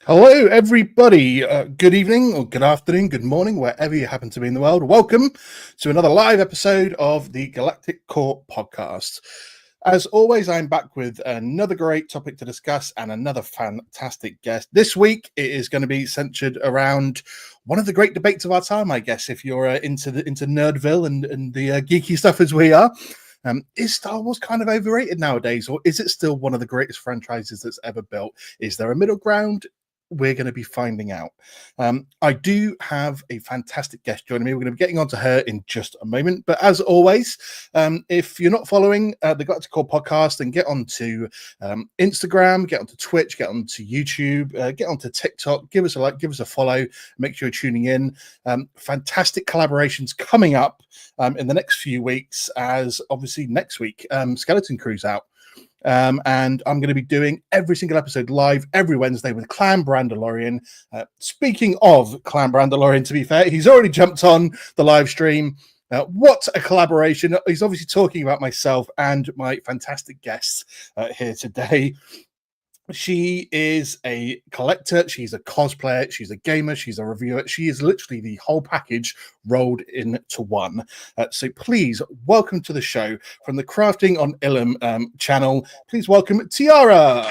Hello, everybody. Good evening, or good afternoon, good morning, wherever you happen to be in the world. Welcome to another live episode of the Galactic Core podcast. As always, I'm back with another great topic to discuss and another fantastic guest. This week, it is going to be centered around one of the great debates of our time, I guess, if you're into Nerdville and the geeky stuff as we are. Is Star Wars kind of overrated nowadays, or is it still one of the greatest franchises that's ever built? Is there a middle ground? We're going to be finding out. I do have a fantastic guest joining me. We're going to be getting on to her in just a moment. But as always, if you're not following the Got to Call podcast, then get onto Instagram, get onto Twitch, get onto YouTube, get onto TikTok, give us a like, give us a follow, make sure you're tuning in. Fantastic collaborations coming up in the next few weeks, as obviously next week, Skeleton Crew's out. And I'm going to be doing every single episode live every Wednesday with Clan Brandalorian. Speaking of Clan Brandalorian, to be fair, he's already jumped on the live stream. What a collaboration. He's obviously talking about myself and my fantastic guests here today. She is a collector, she's a cosplayer, she's a gamer, she's a reviewer. She is literally the whole package rolled into one. So please welcome to the show from the Crafting on Ilum channel. Please welcome Tiara.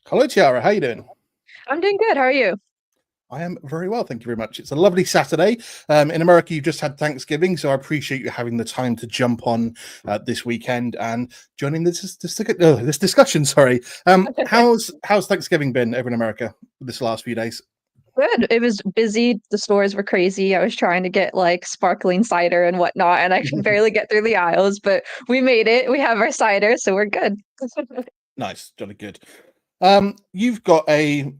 Hello, Tiara. How you doing? I'm doing good. How are you? I am very well, thank you very much. It's a lovely Saturday. In America, you've just had Thanksgiving, so I appreciate you having the time to jump on this weekend and joining this discussion. Sorry, how's Thanksgiving been over in America this last few days? Good. It was busy. The stores were crazy. I was trying to get like sparkling cider and whatnot, and I could barely get through the aisles, but we made it. We have our cider, so we're good. Nice, jolly good. You've got a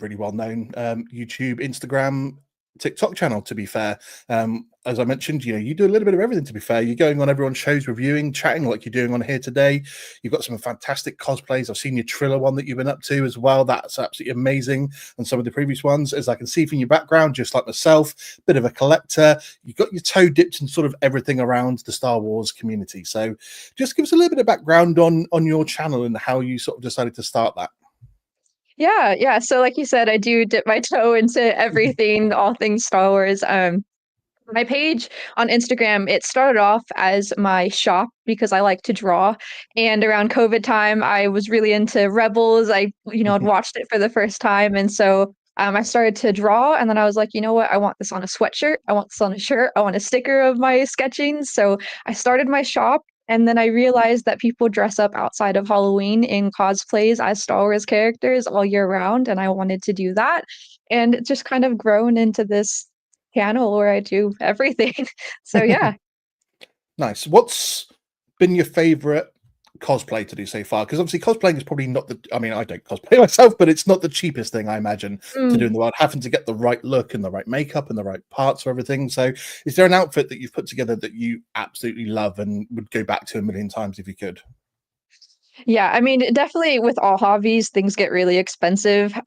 really well-known YouTube, Instagram, TikTok channel, to be fair. As I mentioned, you do a little bit of everything, to be fair. You're going on everyone's shows, reviewing, chatting like you're doing on here today. You've got some fantastic cosplays. I've seen your Triller one that you've been up to as well. That's absolutely amazing. And some of the previous ones, as I can see from your background, just like myself, bit of a collector. You've got your toe dipped in sort of everything around the Star Wars community. So just give us a little bit of background on your channel and how you sort of decided to start that. Yeah. So like you said, I do dip my toe into everything, all things Star Wars. My page on Instagram, it started off as my shop because I like to draw. And around COVID time, I was really into Rebels. I'd watched it for the first time. And so I started to draw. And then I was like, you know what? I want this on a sweatshirt. I want this on a shirt. I want a sticker of my sketching. So I started my shop. And then I realized that people dress up outside of Halloween in cosplays as Star Wars characters all year round. And I wanted to do that. And it just kind of grown into this channel where I do everything. So yeah. Nice. What's been your favorite cosplay to do so far? Because obviously cosplaying is probably not I mean, I don't cosplay myself, but it's not the cheapest thing, I imagine, to do Mm. in the world, having to get the right look and the right makeup and the right parts for everything. So is there an outfit that you've put together that you absolutely love and would go back to a million times if you could? Yeah, I mean, definitely with all hobbies, things get really expensive.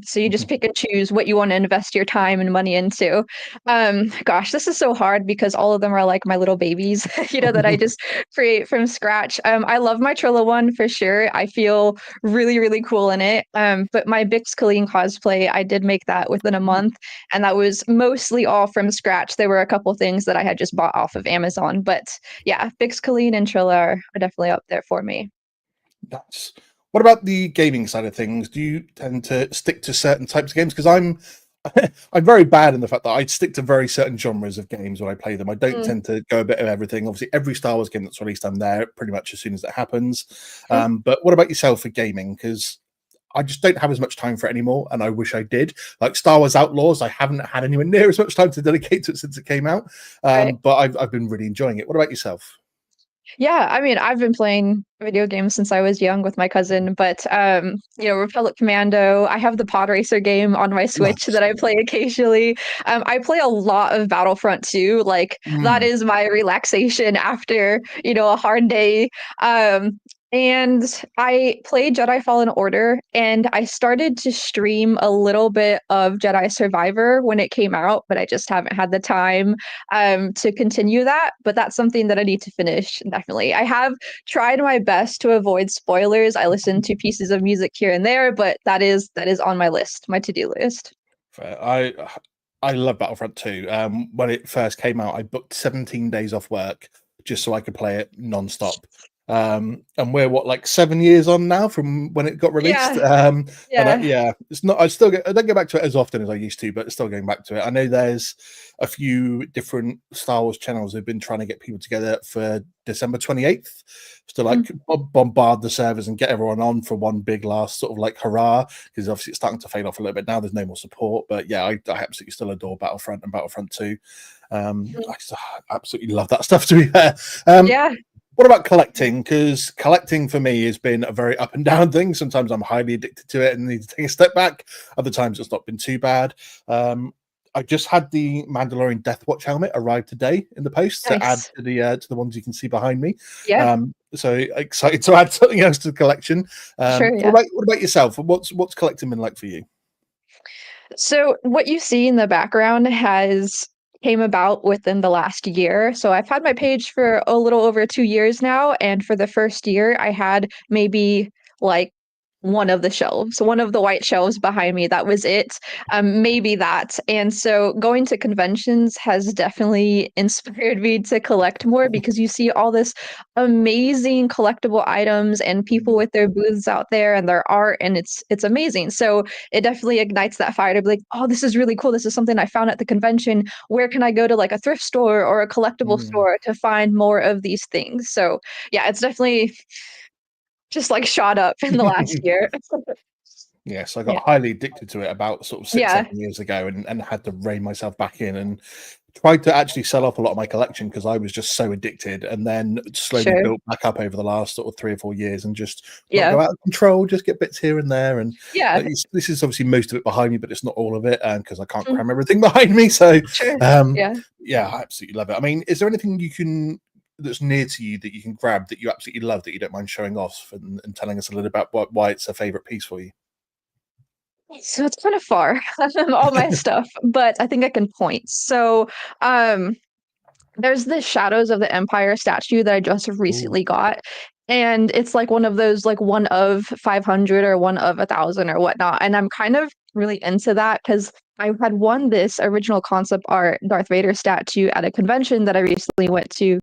So you just pick and choose what you want to invest your time and money into. Gosh, this is so hard because all of them are like my little babies, that I just create from scratch. I love my Trilla one for sure. I feel really, really cool in it. But my Bix Colleen cosplay, I did make that within a month, and that was mostly all from scratch. There were a couple things that I had just bought off of Amazon, but yeah, Bix Colleen and Trilla are definitely up there for me. That's what about the gaming side of things? Do you tend to stick to certain types of games? Because I'm very bad in the fact that I stick to very certain genres of games when I play them. I don't Mm. tend to go a bit of everything. Obviously, every Star Wars game that's released, I'm there pretty much as soon as it happens. But what about yourself for gaming? Because I just don't have as much time for it anymore, and I wish I did. Like Star Wars Outlaws, I haven't had anywhere near as much time to dedicate to it since it came out. Right. But I've been really enjoying it. What about yourself? Yeah, I mean, I've been playing video games since I was young with my cousin, but Republic Commando, I have the Pod Racer game on my Switch Nice. that I play occasionally. I play a lot of Battlefront too. Like that Mm. is my relaxation after, a hard day. And I played Jedi Fallen Order, and I started to stream a little bit of Jedi Survivor when it came out, but I just haven't had the time to continue that. But that's something that I need to finish, definitely. I have tried my best to avoid spoilers. I listen to pieces of music here and there, but that is on my list, my to-do list. Fair. I love Battlefront 2. When it first came out, I booked 17 days off work just so I could play it non-stop. And we're what, like 7 years on now from when it got released. Yeah, And yeah. yeah, it's not. I don't go back to it as often as I used to, but still going back to it. I know there's a few different Star Wars channels who've been trying to get people together for December 28th to Mm, like bombard the servers and get everyone on for one big last sort of like hurrah, because obviously it's starting to fade off a little bit now. There's no more support, but yeah, I absolutely still adore Battlefront and Battlefront 2. mm. I absolutely love that stuff, to be fair. Um, Yeah, what about collecting? Because collecting for me has been a very up and down thing. Sometimes I'm highly addicted to it and need to take a step back. Other times it's not been too bad. I just had the Mandalorian Death Watch helmet arrive today in the post to add nice. to the ones you can see behind me. Yeah, So excited to add something else to the collection. sure, What yeah. about yourself? What's collecting been like for you? So what you see in the background has came about within the last year. So I've had my page for a little over 2 years now, and for the first year, I had maybe, like, one of the shelves, one of the white shelves behind me, that was it, maybe that, and so going to conventions has definitely inspired me to collect more because you see all this amazing collectible items and people with their booths out there and their art, and it's amazing. So it definitely ignites that fire to be like, "Oh, this is really cool. This is something I found at the convention. Where can I go to like a thrift store or a collectible Mm. store to find more of these things?" So yeah, it's definitely just like shot up in the last year. Yes, I Yeah. got highly addicted to it about sort of six, Yeah. 7 years ago, and had to rein myself back in and tried to actually sell off a lot of my collection because I was just so addicted, and then slowly Sure. built back up over the last sort of 3 or 4 years, and just not Yeah. go out of control, just get bits here and there. And Yeah. this is obviously most of it behind me, but it's not all of it, because I can't Mm. cram everything behind me. So, Sure. um, Yeah. yeah, I absolutely love it. I mean, is there anything you can that's near to you that you can grab that you absolutely love that you don't mind showing off and telling us a little about why it's a favorite piece for you? So it's kind of far, all my stuff, but I think I can point. So, um, there's the Shadows of the Empire statue that I just Ooh. recently got, and it's like one of those, like, 1 of 500 or 1 of 1,000 or whatnot, and I'm kind of really into that because I had won this original concept art Darth Vader statue at a convention that I recently went to,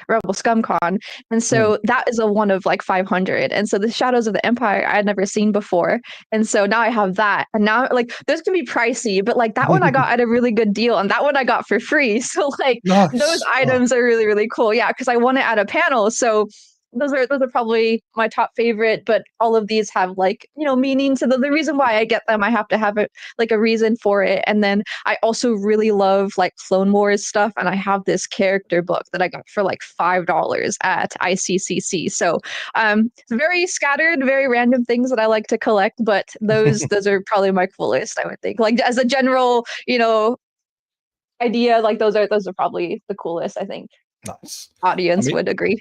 Rebel ScumCon, and Mm. so that is a one of, like, 500, and so the Shadows of the Empire I had never seen before, and so now I have that, and now, like, those can be pricey, but, like, that one I got at a really good deal, and that one I got for free, so, like, those Nice. Oh, items are really, really cool, yeah, because I won it at a panel, so those are probably my top favorite, but all of these have, like, meaning to the reason why I get them, I have to have it like, a reason for it, and then I also really love, like, Clone Wars stuff, and I have this character book that I got for, like, $5 at ICCC, so, it's very scattered, very random things that I like to collect, but those are probably my coolest, I would think, like, as a general, idea, like, those are probably the coolest, I think nice. I audience mean, would agree.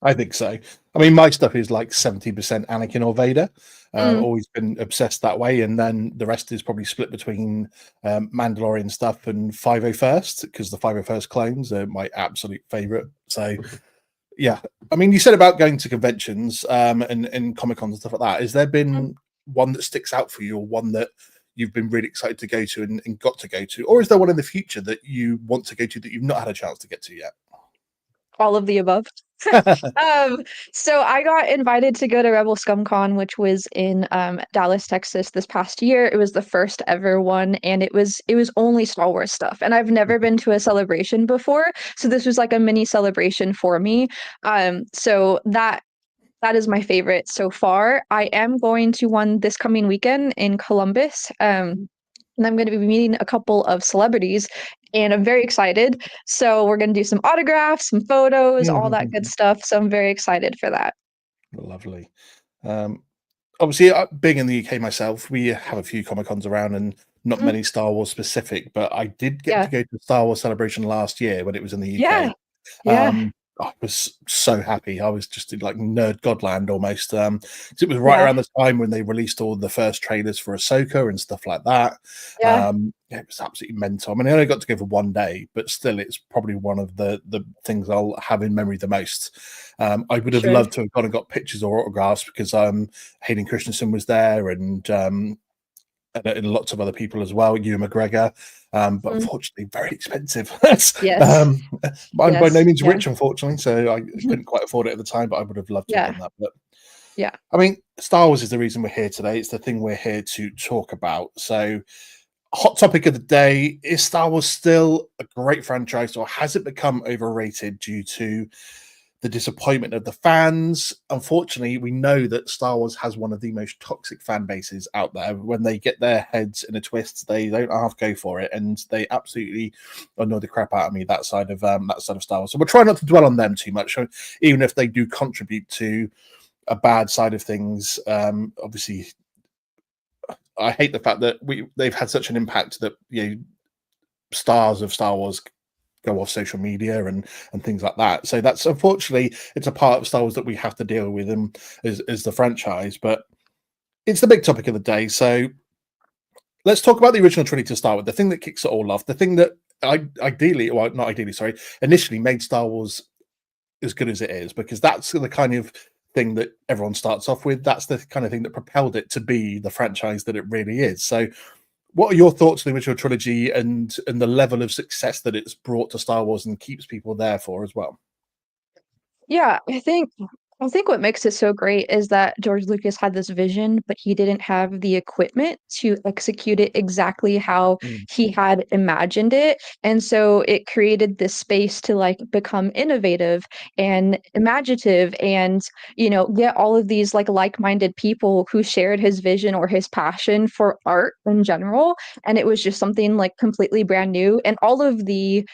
I think so. I mean, my stuff is like 70% Anakin or Vader. Mm, Always been obsessed that way, and then the rest is probably split between Mandalorian stuff and 501st, because the 501st clones are my absolute favorite. So yeah, I mean, you said about going to conventions and Comic Cons and stuff like that. Has there mm. been one that sticks out for you, or one that you've been really excited to go to and got to go to, or is there one in the future that you want to go to that you've not had a chance to get to yet? All of the above. Um, so I got invited to go to Rebel ScumCon, which was in Dallas, Texas this past year. It was the first ever one, and it was only Star Wars stuff. And I've never been to a celebration before, so this was like a mini celebration for me. So that is my favorite so far. I am going to one this coming weekend in Columbus. And I'm going to be meeting a couple of celebrities, and I'm very excited. So we're going to do some autographs, some photos, all that good stuff. So I'm very excited for that. Lovely. Um, Obviously, being in the UK myself, we have a few Comic Cons around and not Mm, many Star Wars specific, but I did get to yeah, go to the Star Wars celebration last year when it was in the yeah, UK. yeah. I was so happy. I was just in like nerd godland almost. 'Cause it was right Yeah, around the time when they released all the first trailers for Ahsoka and stuff like that. yeah, Yeah, it was absolutely mental. I mean, I only got to go for one day, but still, it's probably one of the things I'll have in memory the most. I would have sure. loved to have gone and got pictures or autographs because Hayden Christensen was there and lots of other people as well, Ewan McGregor. But Mhm. unfortunately, very expensive. Yes, um, I'm by no yes, means yeah. rich, unfortunately, so I couldn't quite afford it at the time. But I would have loved to have Yeah, done that. But yeah. I mean, Star Wars is the reason we're here today. It's the thing we're here to talk about. So, hot topic of the day: is Star Wars still a great franchise, or has it become overrated due to the disappointment of the fans? Unfortunately, we know that Star Wars has one of the most toxic fan bases out there. When they get their heads in a twist, they don't half go for it, and they absolutely annoy the crap out of me. That side of Star Wars. So we'll try not to dwell on them too much, even if they do contribute to a bad side of things. Obviously, I hate the fact that they've had such an impact that stars of Star Wars go off social media and things like that. So that's unfortunately it's a part of Star Wars that we have to deal with them as the franchise. But it's the big topic of the day. So let's talk about the original trilogy to start with. The thing that kicks it all off, the thing that not ideally, sorry, initially made Star Wars as good as it is, because that's the kind of thing that everyone starts off with. That's the kind of thing that propelled it to be the franchise that it really is. So what are your thoughts on the original trilogy and the level of success that it's brought to Star Wars and keeps people there for as well? Yeah, I think what makes it so great is that George Lucas had this vision, but he didn't have the equipment to execute it exactly how Mm. he had imagined it. And so it created this space to like become innovative and imaginative and, get all of these like-minded people who shared his vision or his passion for art in general. And it was just something like completely brand new. And all of the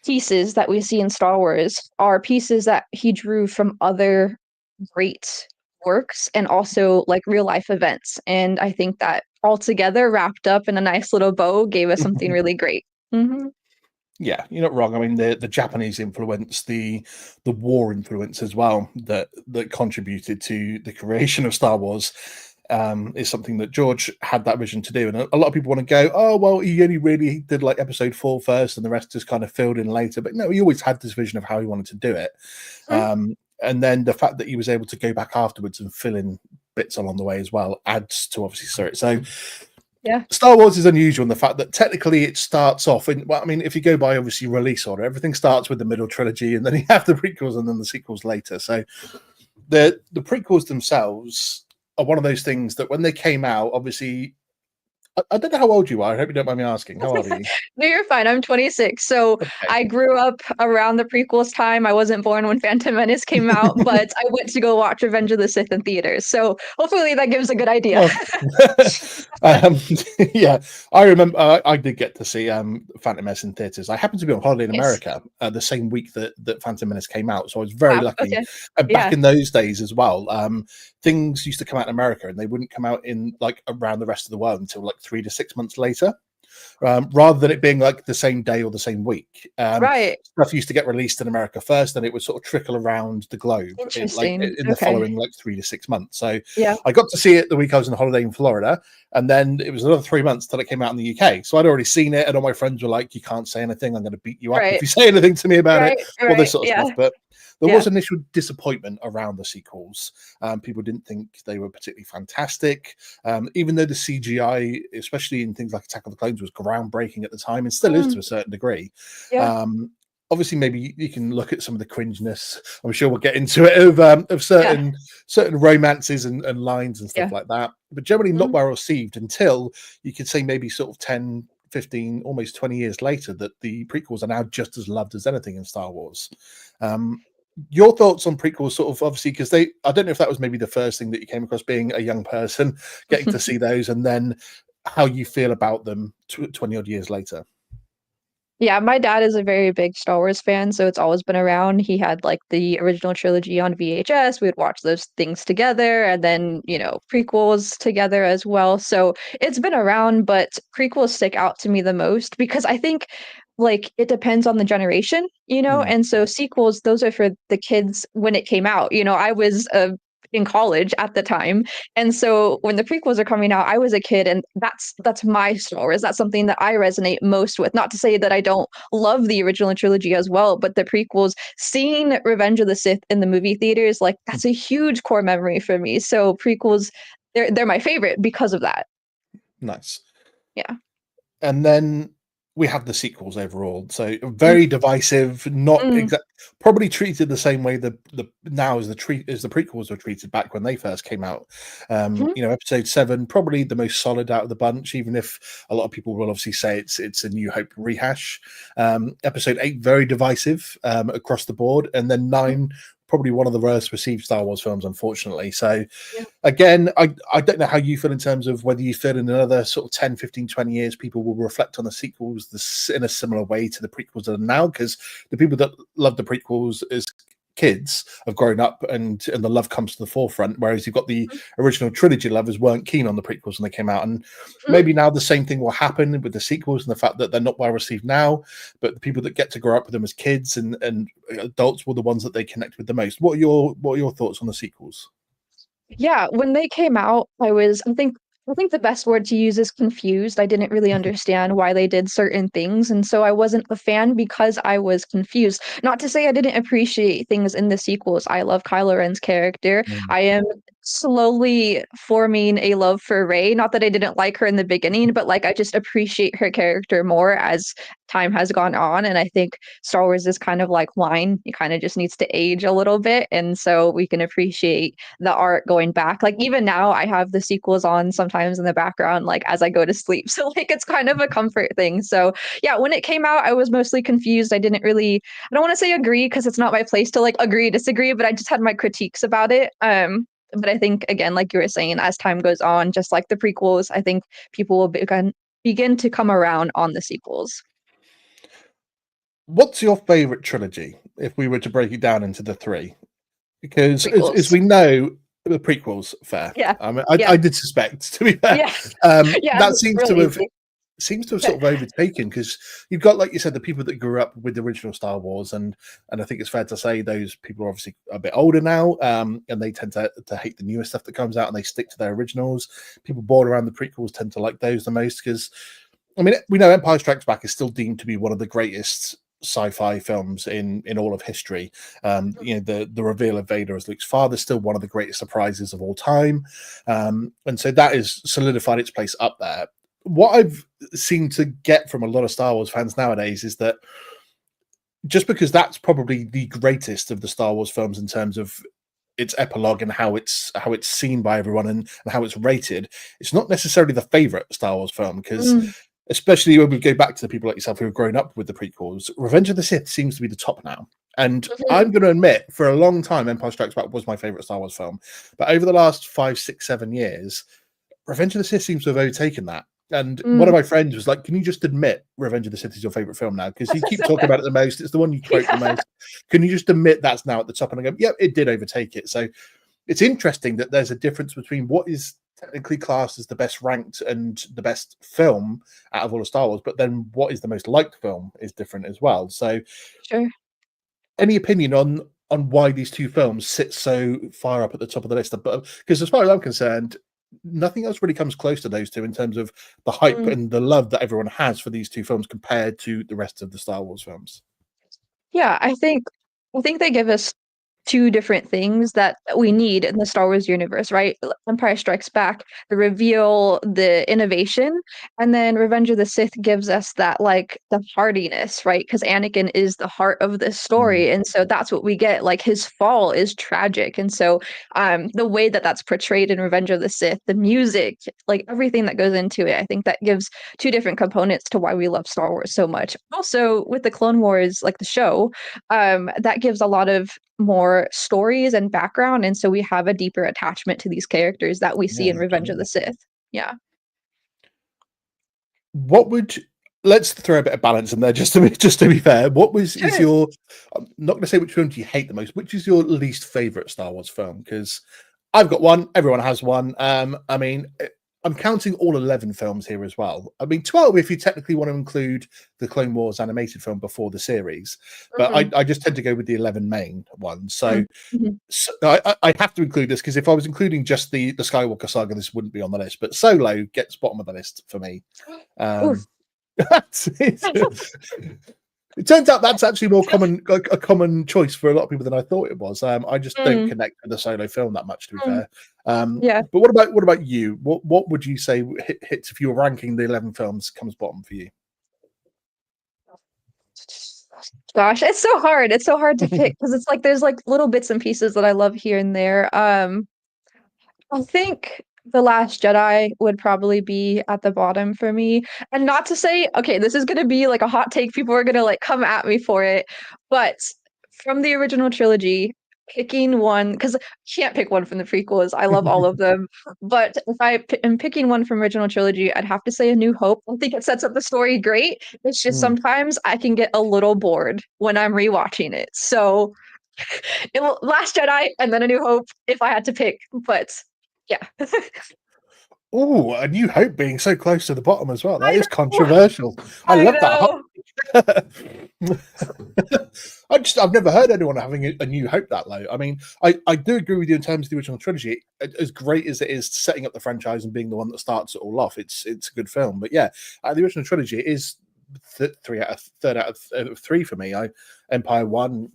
pieces that we see in Star Wars are pieces that he drew from other great works and also like real life events. And I think that all together wrapped up in a nice little bow gave us something really great. Mhm. Yeah, you're not wrong. I mean, the Japanese influence, the war influence as well that contributed to the creation of Star Wars is something that George had that vision to do. And a lot of people want to go, oh well, he only really did like episode 4 first, and the rest just kind of filled in later. But no, he always had this vision of how he wanted to do it. Mhm. And then the fact that he was able to go back afterwards and fill in bits along the way as well adds to obviously it. So Yeah. Star Wars is unusual in the fact that technically it starts off in, well, I mean, if you go by obviously release order, everything starts with the middle trilogy, and then you have the prequels and then the sequels later. So the prequels themselves are one of those things that when they came out, obviously, I don't know how old you are. I hope you don't mind me asking. How old are you? No, you're fine. I'm 26. So Okay. I grew up around the prequels time. I wasn't born when Phantom Menace came out, but I went to go watch Revenge of the Sith in theaters. So hopefully that gives a good idea. Well, um, yeah, I remember I did get to see Phantom Menace in theaters. I happened to be on holiday in Nice. America the same week that Phantom Menace came out, so I was very Wow. lucky. Okay. And back Yeah. in those days as well, things used to come out in America, and they wouldn't come out in like around the rest of the world until like 3 to 6 months later, rather than it being like the same day or the same week. Right. Stuff used to get released in America first, and it would sort of trickle around the globe Interesting. in the Okay. following like 3 to 6 months. So Yeah. I got to see it the week I was on holiday in Florida, and then it was another 3 months till it came out in the UK. So I'd already seen it, and all my friends were like, "You can't say anything. I'm going to beat you up if Right. you say anything to me about it." Right. All this Right. sort of Yeah. stuff, but. There Yeah. was initial disappointment around the sequels. People didn't think they were particularly fantastic. Even though the CGI, especially in things like Attack of the Clones, was groundbreaking at the time and still is Mm, to a certain degree. yeah. Um, Obviously, maybe you can look at some of the cringeness. I'm sure we'll get into it of Yeah. certain romances and lines and stuff Yeah. like that, but generally not Mhm. well received until you could say maybe sort of 10, 15, almost 20 years later that the prequels are now just as loved as anything in Star Wars. Um, your thoughts on prequels, sort of obviously, because I don't know if that was maybe the first thing that you came across being a young person, getting to see those, and then how you feel about them 20 odd years later. Yeah, my dad is a very big Star Wars fan, so it's always been around. He had like the original trilogy on VHS. We would watch those things together and then, prequels together as well. So it's been around, but prequels stick out to me the most because I think like, it depends on the generation, you know? Mm, And so sequels, those are for the kids when it came out, you know, I was, in college at the time, and so when the prequels are coming out, I was a kid, and that's my Star Wars, that's something that I resonate most with, not to say that I don't love the original trilogy as well, but the prequels, seeing Revenge of the Sith in the movie theaters, like, mm, that's a huge core memory for me, so prequels, they're my favorite because of that. nice. Yeah. And then we have the sequels overall. So Mhm. very divisive, not Mm. exact, probably treated the same way the now as the prequels were treated back when they first came out. Mhm. You know, episode 7 probably the most solid out of the bunch, even if a lot of people will obviously say it's a New Hope rehash. Episode 8 very divisive across the board, and then Mhm. 9 probably one of the worst received Star Wars films, unfortunately. So Yeah. again, I don't know how you feel in terms of whether you feel in another sort of 10, 15, 20 years, people will reflect on the sequels in a similar way to the prequels that are now, because the people that love the prequels as kids have grown up and the love comes to the forefront, whereas you've got the Mhm. original trilogy lovers weren't keen on the prequels when they came out. And Mhm. maybe now the same thing will happen with the sequels and the fact that they're not well received now, but the people that get to grow up with them as kids and adults were the ones that they connect with the most. What are your thoughts on the sequels? Yeah, when they came out, I think the best word to use is confused. I didn't really understand why they did certain things, and so I wasn't a fan because I was confused. Not to say I didn't appreciate things in the sequels. I love Kylo Ren's character. Mm, I am slowly forming a love for Rey. Not that I didn't like her in the beginning, but like I just appreciate her character more as time has gone on. And I think Star Wars is kind of like wine. It kind of just needs to age a little bit. And so we can appreciate the art going back. Like even now I have the sequels on sometimes in the background, like as I go to sleep. So like it's kind of a comfort thing. So yeah, when it came out, I was mostly confused. I don't want to say agree because it's not my place to like agree, disagree, but I just had my critiques about it. But I think again, like you were saying, as time goes on, just like the prequels, I think people will begin to come around on the sequels. What's your favorite trilogy if we were to break it down into the three? Because as Prequels. we know, the prequels fair. Yeah. I mean, Yeah. I did suspect, to be fair. Yeah. Yeah. That Really easy. seems to have sort of overtaken, because you've got, like you said, the people that grew up with the original Star Wars, and I think it's fair to say those people are obviously a bit older now, and they tend to hate the newer stuff that comes out, and they stick to their originals. People born around the prequels tend to like those the most, because I mean, we know Empire Strikes Back is still deemed to be one of the greatest sci-fi films in all of history. You know, the reveal of Vader as Luke's father is still one of the greatest surprises of all time, and so that has solidified its place up there. What I've seemed to get from a lot of Star Wars fans nowadays is that just because that's probably the greatest of the Star Wars films in terms of its epilogue and how it's seen by everyone, and how it's rated, it's not necessarily the favorite Star Wars film, because Mm. especially when we go back to the people like yourself who have grown up with the prequels, Revenge of the Sith seems to be the top now. And Mhm. I'm going to admit, for a long time, Empire Strikes Back was my favorite Star Wars film. But over the last 5, 6, 7 years, Revenge of the Sith seems to have overtaken that. And one of Mm. my friends was like, "Can you just admit Revenge of the Sith is your favorite film now? Because you keep talking about it the most. It's the one you quote the Yeah. most. Can you just admit that's now at the top?" And I go, "Yep, it did overtake it." So it's interesting that there's a difference between what is technically classed as the best ranked and the best film out of all of Star Wars, but then what is the most liked film is different as well. So, Sure. any opinion on why these two films sit so far up at the top of the list? But because as far as I'm concerned, nothing else really comes close to those two in terms of the hype Mm. and the love that everyone has for these two films compared to the rest of the Star Wars films. Yeah, I think they give us 2 different things that we need in the Star Wars universe, right? Empire Strikes Back, the reveal, the innovation, and then Revenge of the Sith gives us that, like, the hardiness, right? Because Anakin is the heart of this Mm, story, and so that's what we get, like, his fall is tragic, and so, the way that that's portrayed in Revenge of the Sith, the music, like, everything that goes into it, I think that gives 2 different components to why we love Star Wars so much. Also, with the Clone Wars, like, the show, that gives a lot of more stories and background, and so we have a deeper attachment to these characters that we see yeah, in Revenge of the absolutely. Sith. Yeah. What would let's throw a bit of balance in there, just to be fair. What was is Sure. your I'm not going to say which film do you hate the most. Which is your least favorite Star Wars film? Because I've got one. Everyone has one. I mean, I'm counting all 11 films here as well. I mean, 12 if you technically want to include the Clone Wars animated film before the series, but I just tend to go with the 11 main ones. So, Mhm. I have to include this because if I was including just the Skywalker saga, this wouldn't be on the list. But Solo gets bottom of the list for me. Oof. It turns out that's actually a common choice for a lot of people than I thought it was. I just don't Mm, connect with the Solo film that much, to be mm, fair. yeah. But what about you? What would you say hits if you were ranking the 11 films comes bottom for you? Gosh, it's so hard. It's so hard to pick because it's like there's like little bits and pieces that I love here and there. I think The Last Jedi would probably be at the bottom for me. And not to say, okay, this is gonna be like a hot take. People are gonna like come at me for it. But from the original trilogy, picking one, because I can't pick one from the prequels. I love all of them. But if am picking one from original trilogy, I'd have to say A New Hope. I think it sets up the story great. It's just Mm. sometimes I can get a little bored when I'm rewatching it. So Last Jedi and then A New Hope if I had to pick. But yeah. Oh, A New Hope being so close to the bottom as well. That I is know. controversial. I I love that. know. I've never heard anyone having a New Hope that low. I mean, I do agree with you in terms of the original trilogy. As great as it is setting up the franchise and being the one that starts it all off, it's a good film. But yeah, the original trilogy is third out of three for me. Empire 1,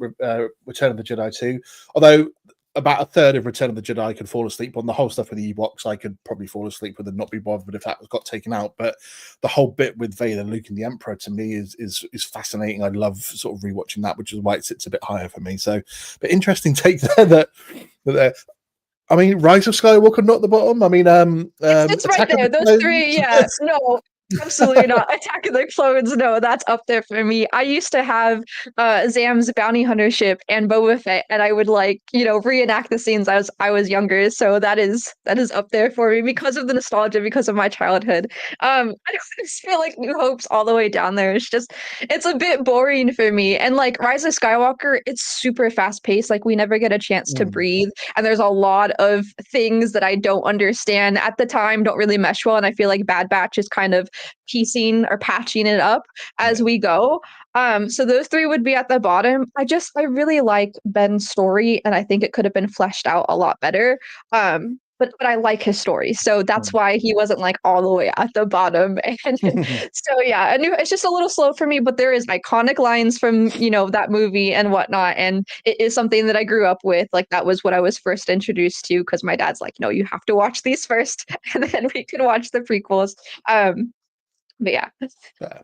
Return of the Jedi 2. Although about a third of Return of the Jedi I could fall asleep on. The whole stuff with the Ewoks I could probably fall asleep with and not be bothered if that got taken out. But the whole bit with Vader, Luke, and the Emperor to me is fascinating. I love sort of rewatching that, which is why it sits a bit higher for me. So, but interesting take there that I mean, Rise of Skywalker not at the bottom. I mean, It's right Attack of there. the Those three, yeah. Clones. No, absolutely not. Attack of the Clones, no, that's up there for me. I used to have Zam's bounty hunter ship and Boba Fett, and I would like, reenact the scenes I was younger. So that is up there for me because of the nostalgia, because of my childhood. I just feel like New Hope's all the way down there. It's a bit boring for me. And like Rise of Skywalker, it's super fast paced. Like we never get a chance to Mm, breathe. And there's a lot of things that I don't understand at the time, don't really mesh well. And I feel like Bad Batch is kind of piecing or patching it up as yeah. we go. So those three would be at the bottom. I really like Ben's story, and I think it could have been fleshed out a lot better. But I like his story, so that's why he wasn't like all the way at the bottom. And Mm. so yeah, it's just a little slow for me, but there is iconic lines from that movie and whatnot, and it is something that I grew up with. Like that was what I was first introduced to because my dad's like, no, you have to watch these first, and then we can watch the prequels. But yeah. Yeah.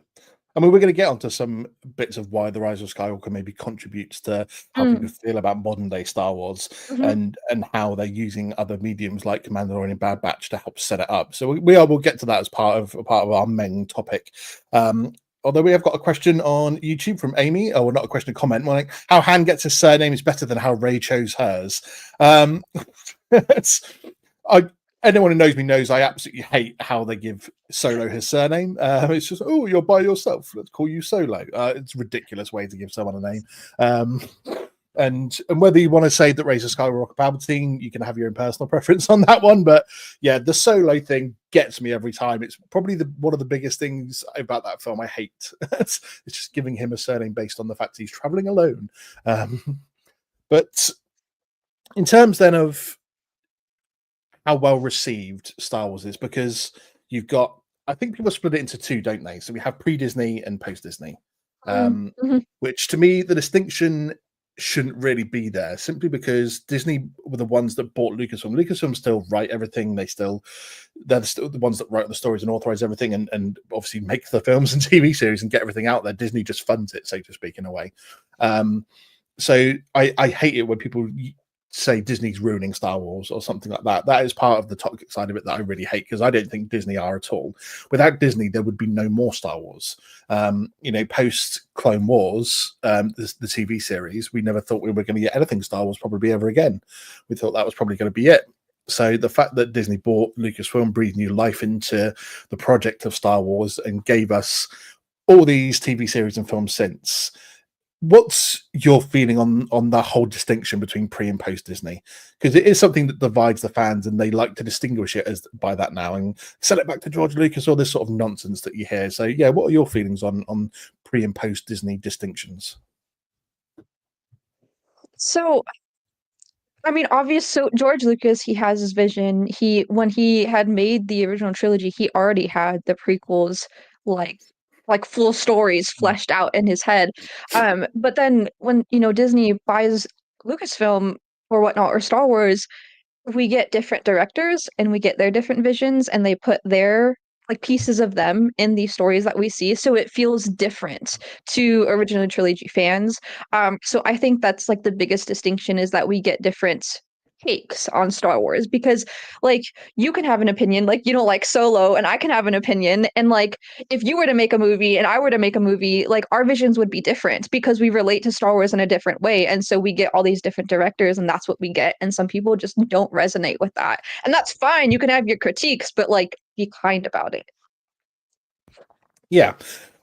I mean, we're going to get onto some bits of why the Rise of Skywalker maybe contributes to how people Mm, feel about modern day Star Wars mhm, and how they're using other mediums like Mandalorian and Bad Batch to help set it up. So we'll get to that as part of our main topic. Although we have got a question on YouTube from Amy, or not a question, a comment, like how Han gets his surname is better than how Ray chose hers. It's, I anyone who knows me knows I absolutely hate how they give Solo his surname. It's just, oh, you're by yourself. Let's call you Solo. It's a ridiculous way to give someone a name. Um, and whether you want to say that Razor Skywalker Palpatine, you can have your own personal preference on that one. But yeah, the Solo thing gets me every time. It's probably one of the biggest things about that film I hate. It's just giving him a surname based on the fact he's traveling alone. But in terms then of how well received Star Wars is, because you've got, I think people split it into two, don't they? So we have pre-Disney and post-Disney, mm, um, mhm, which to me the distinction shouldn't really be there, simply because Disney were the ones that bought Lucasfilm. Lucasfilm still write everything. They're still the ones that write the stories and authorize everything, and obviously make the films and TV series and get everything out there. Disney just funds it, so to speak, in a way. So I hate it when people say Disney's ruining Star Wars or something like that. That is part of the toxic side of it that I really hate, because I don't think Disney are at all. Without Disney, there would be no more Star Wars. Post Clone Wars, the TV series, we never thought we were going to get anything Star Wars probably ever again. We thought that was probably going to be it. So the fact that Disney bought Lucasfilm, breathed new life into the project of Star Wars, and gave us all these TV series and films since, what's your feeling on the whole distinction between pre and post Disney? Because it is something that divides the fans, and they like to distinguish it as by that now and sell it back to George Lucas, all this sort of nonsense that you hear. So yeah, what are your feelings on pre and post Disney distinctions? So, I mean, so George Lucas, he has his vision. When he had made the original trilogy, he already had the prequels like full stories fleshed out in his head. But then when, Disney buys Lucasfilm or whatnot, or Star Wars, we get different directors and we get their different visions, and they put their pieces of them in these stories that we see, so it feels different to original trilogy fans. So I think that's the biggest distinction, is that we get different takes on Star Wars, because like you can have an opinion, like you don't like Solo, and I can have an opinion, and if you were to make a movie and I were to make a movie, our visions would be different because we relate to Star Wars in a different way. And so we get all these different directors, and that's what we get. And some people just don't resonate with that. And that's fine. You can have your critiques, but be kind about it. Yeah,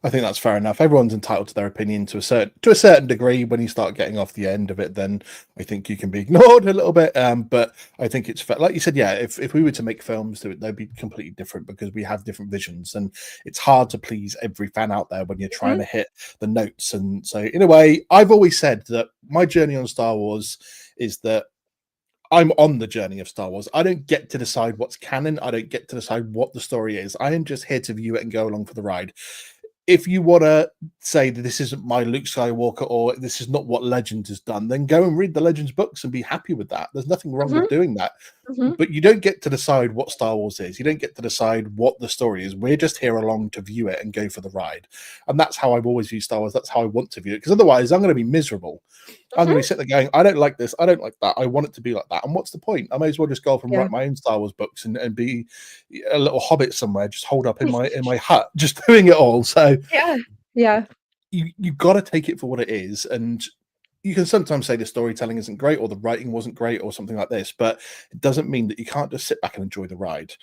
I think that's fair enough. Everyone's entitled to their opinion to a certain degree. When you start getting off the end of it, then I think you can be ignored a little bit. But I think it's fair. Like you said, yeah, if we were to make films, they'd be completely different because we have different visions, and it's hard to please every fan out there when you're trying to hit the notes. And so, in a way, I've always said that my journey on Star Wars is that I'm on the journey of Star Wars. I don't get to decide what's canon. I don't get to decide what the story is. I am just here to view it and go along for the ride. If you want to say that this isn't my Luke Skywalker, or this is not what Legends has done, then go and read the Legends books and be happy with that. There's nothing wrong with doing that. But you don't get to decide what Star Wars is. You don't get to decide what the story is. We're just here along to view it and go for the ride. And that's how I've always viewed Star Wars. That's how I want to view it. Because otherwise, I'm going to be miserable. I'm going to be sitting there going, I don't like this. I don't like that. I want it to be like that. And what's the point? I may as well just go off and Yeah. write my own Star Wars books and be a little hobbit somewhere, just holed up in my hut, just doing it all. So Yeah. you got to take it for what it is. And you can sometimes say the storytelling isn't great, or the writing wasn't great, or something like this, but it doesn't mean that you can't just sit back and enjoy the ride.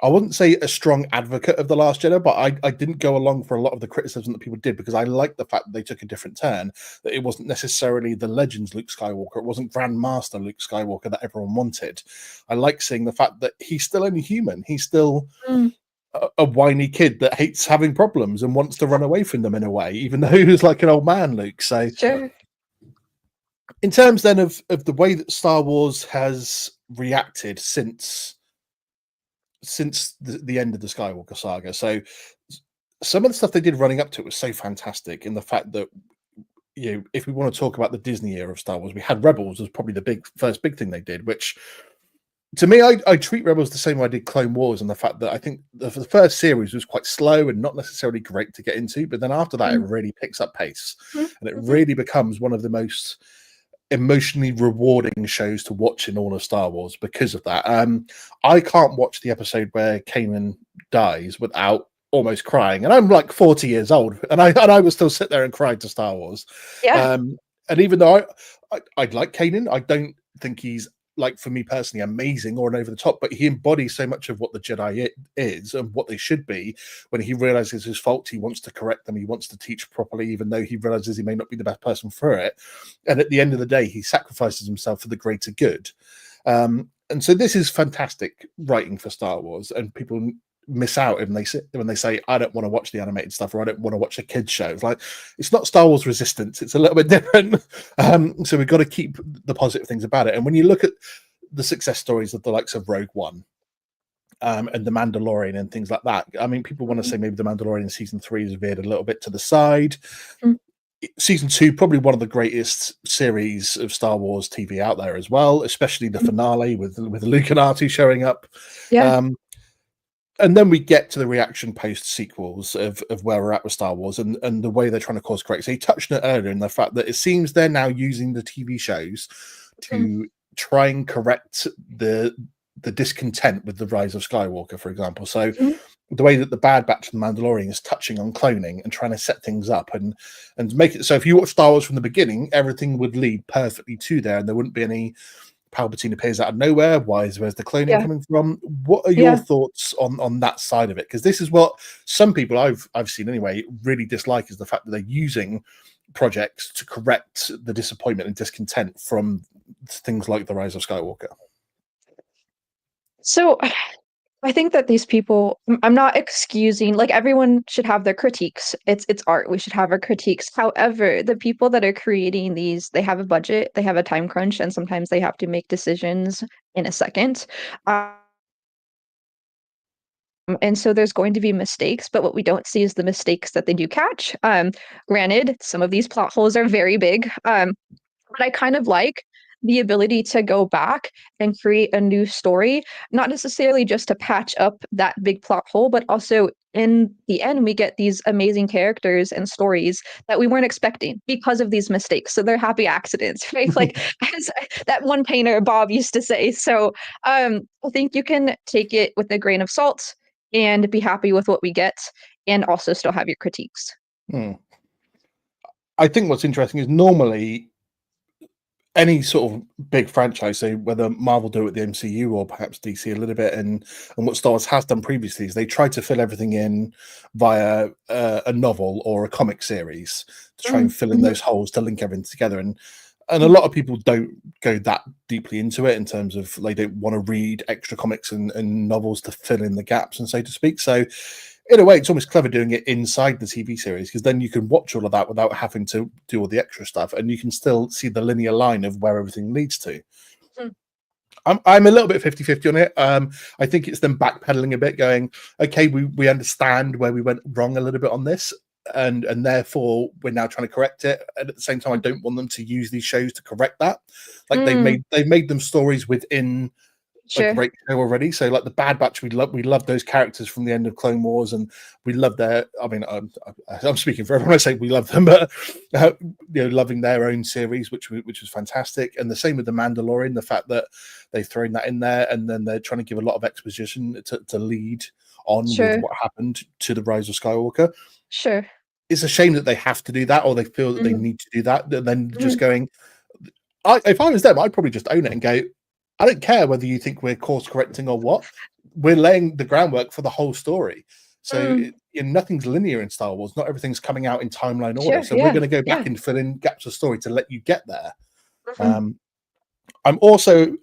I wouldn't say a strong advocate of The Last Jedi, but I didn't go along for a lot of the criticism that people did, because I liked the fact that they took a different turn, that it wasn't necessarily the Legends Luke Skywalker, it wasn't Grandmaster Luke Skywalker that everyone wanted. I like seeing the fact that he's still only human. He's still a whiny kid that hates having problems and wants to run away from them in a way, even though he was like an old man, Luke. So Sure. in terms then of the way that Star Wars has reacted since the end of the Skywalker saga. So some of the stuff they did running up to it was so fantastic, in the fact that, if we want to talk about the Disney era of Star Wars, we had Rebels as probably the first big thing they did, which to me, I treat Rebels the same way I did Clone Wars, and the fact that I think the first series was quite slow and not necessarily great to get into, but then after that, it really picks up pace, and it really becomes one of the most emotionally rewarding shows to watch in all of Star Wars because of that. I can't watch the episode where Kanan dies without almost crying, and I'm like 40 years old, and I will still sit there and cry to Star Wars. Yeah. And even though I'd like Kanan, I don't think he's, like, for me personally, amazing or an over the top, but he embodies so much of what the Jedi is and what they should be. When he realizes his fault, he wants to correct them, he wants to teach properly, even though he realizes he may not be the best person for it. And at the end of the day, he sacrifices himself for the greater good. And so this is fantastic writing for Star Wars, and people miss out when they say, I don't want to watch the animated stuff, or I don't want to watch a kids show. It's like, it's not Star Wars Resistance, it's a little bit different. So we've got to keep the positive things about it. And when you look at the success stories of the likes of Rogue One, and the Mandalorian and things like that, I mean, people want to say maybe the Mandalorian season 3 has veered a little bit to the side. Season 2, probably one of the greatest series of Star Wars TV out there as well, especially the finale with Luke and R2 showing up. And then we get to the reaction post sequels of where we're at with Star Wars, and the way they're trying to course correct. So you touched on it earlier, in the fact that it seems they're now using the TV shows to try and correct the discontent with the rise of Skywalker, for example. So the way that the Bad Batch of the Mandalorian is touching on cloning and trying to set things up and make it so if you watch Star Wars from the beginning, everything would lead perfectly to there, and there wouldn't be any Palpatine appears out of nowhere. Where's the cloning Yeah. coming from? What are your Yeah. thoughts on that side of it? Because this is what some people I've seen anyway really dislike, is the fact that they're using projects to correct the disappointment and discontent from things like The Rise of Skywalker. So I think that these people, I'm not excusing, like everyone should have their critiques. It's art. We should have our critiques. However, the people that are creating these, they have a budget, they have a time crunch, and sometimes they have to make decisions in a second. And so there's going to be mistakes, but what we don't see is the mistakes that they do catch. Granted, some of these plot holes are very big. But I kind of like the ability to go back and create a new story, not necessarily just to patch up that big plot hole, but also in the end, we get these amazing characters and stories that we weren't expecting because of these mistakes. So they're happy accidents, right? Like as that one painter Bob used to say. So I think you can take it with a grain of salt and be happy with what we get and also still have your critiques. Hmm. I think what's interesting is normally any sort of big franchise, so whether Marvel do it with the MCU or perhaps DC a little bit, and what Star Wars has done previously, is they try to fill everything in via a novel or a comic series to try and fill in Mhm, those holes to link everything together. And a mhm, lot of people don't go that deeply into it in terms of they don't want to read extra comics and novels to fill in the gaps, and so to speak. So in a way, it's almost clever doing it inside the TV series, because then you can watch all of that without having to do all the extra stuff, and you can still see the linear line of where everything leads to. mhm, I'm a little bit 50-50 on it. I think it's them backpedaling a bit, going, okay, we understand where we went wrong a little bit on this, and therefore we're now trying to correct it. And at the same time, I don't want them to use these shows to correct that. Like mm, they've made them stories within a sure. great show already. So like the Bad Batch, we love those characters from the end of Clone Wars, and we love their. I mean, I'm speaking for everyone. I say we love them, but loving their own series, which was fantastic. And the same with the Mandalorian, the fact that they've thrown that in there, and then they're trying to give a lot of exposition to lead on with Sure, what happened to the Rise of Skywalker. sure. It's a shame that they have to do that, or they feel that they Mhm, need to do that. And then just mhm, going, if I was them, I'd probably just own it and go, I don't care whether you think we're course correcting or what. We're laying the groundwork for the whole story. So mm, nothing's linear in Star Wars. Not everything's coming out in timeline order. sure, So we're yeah, going to go back yeah, and fill in gaps of story to let you get there. mhm, Um, I'm also,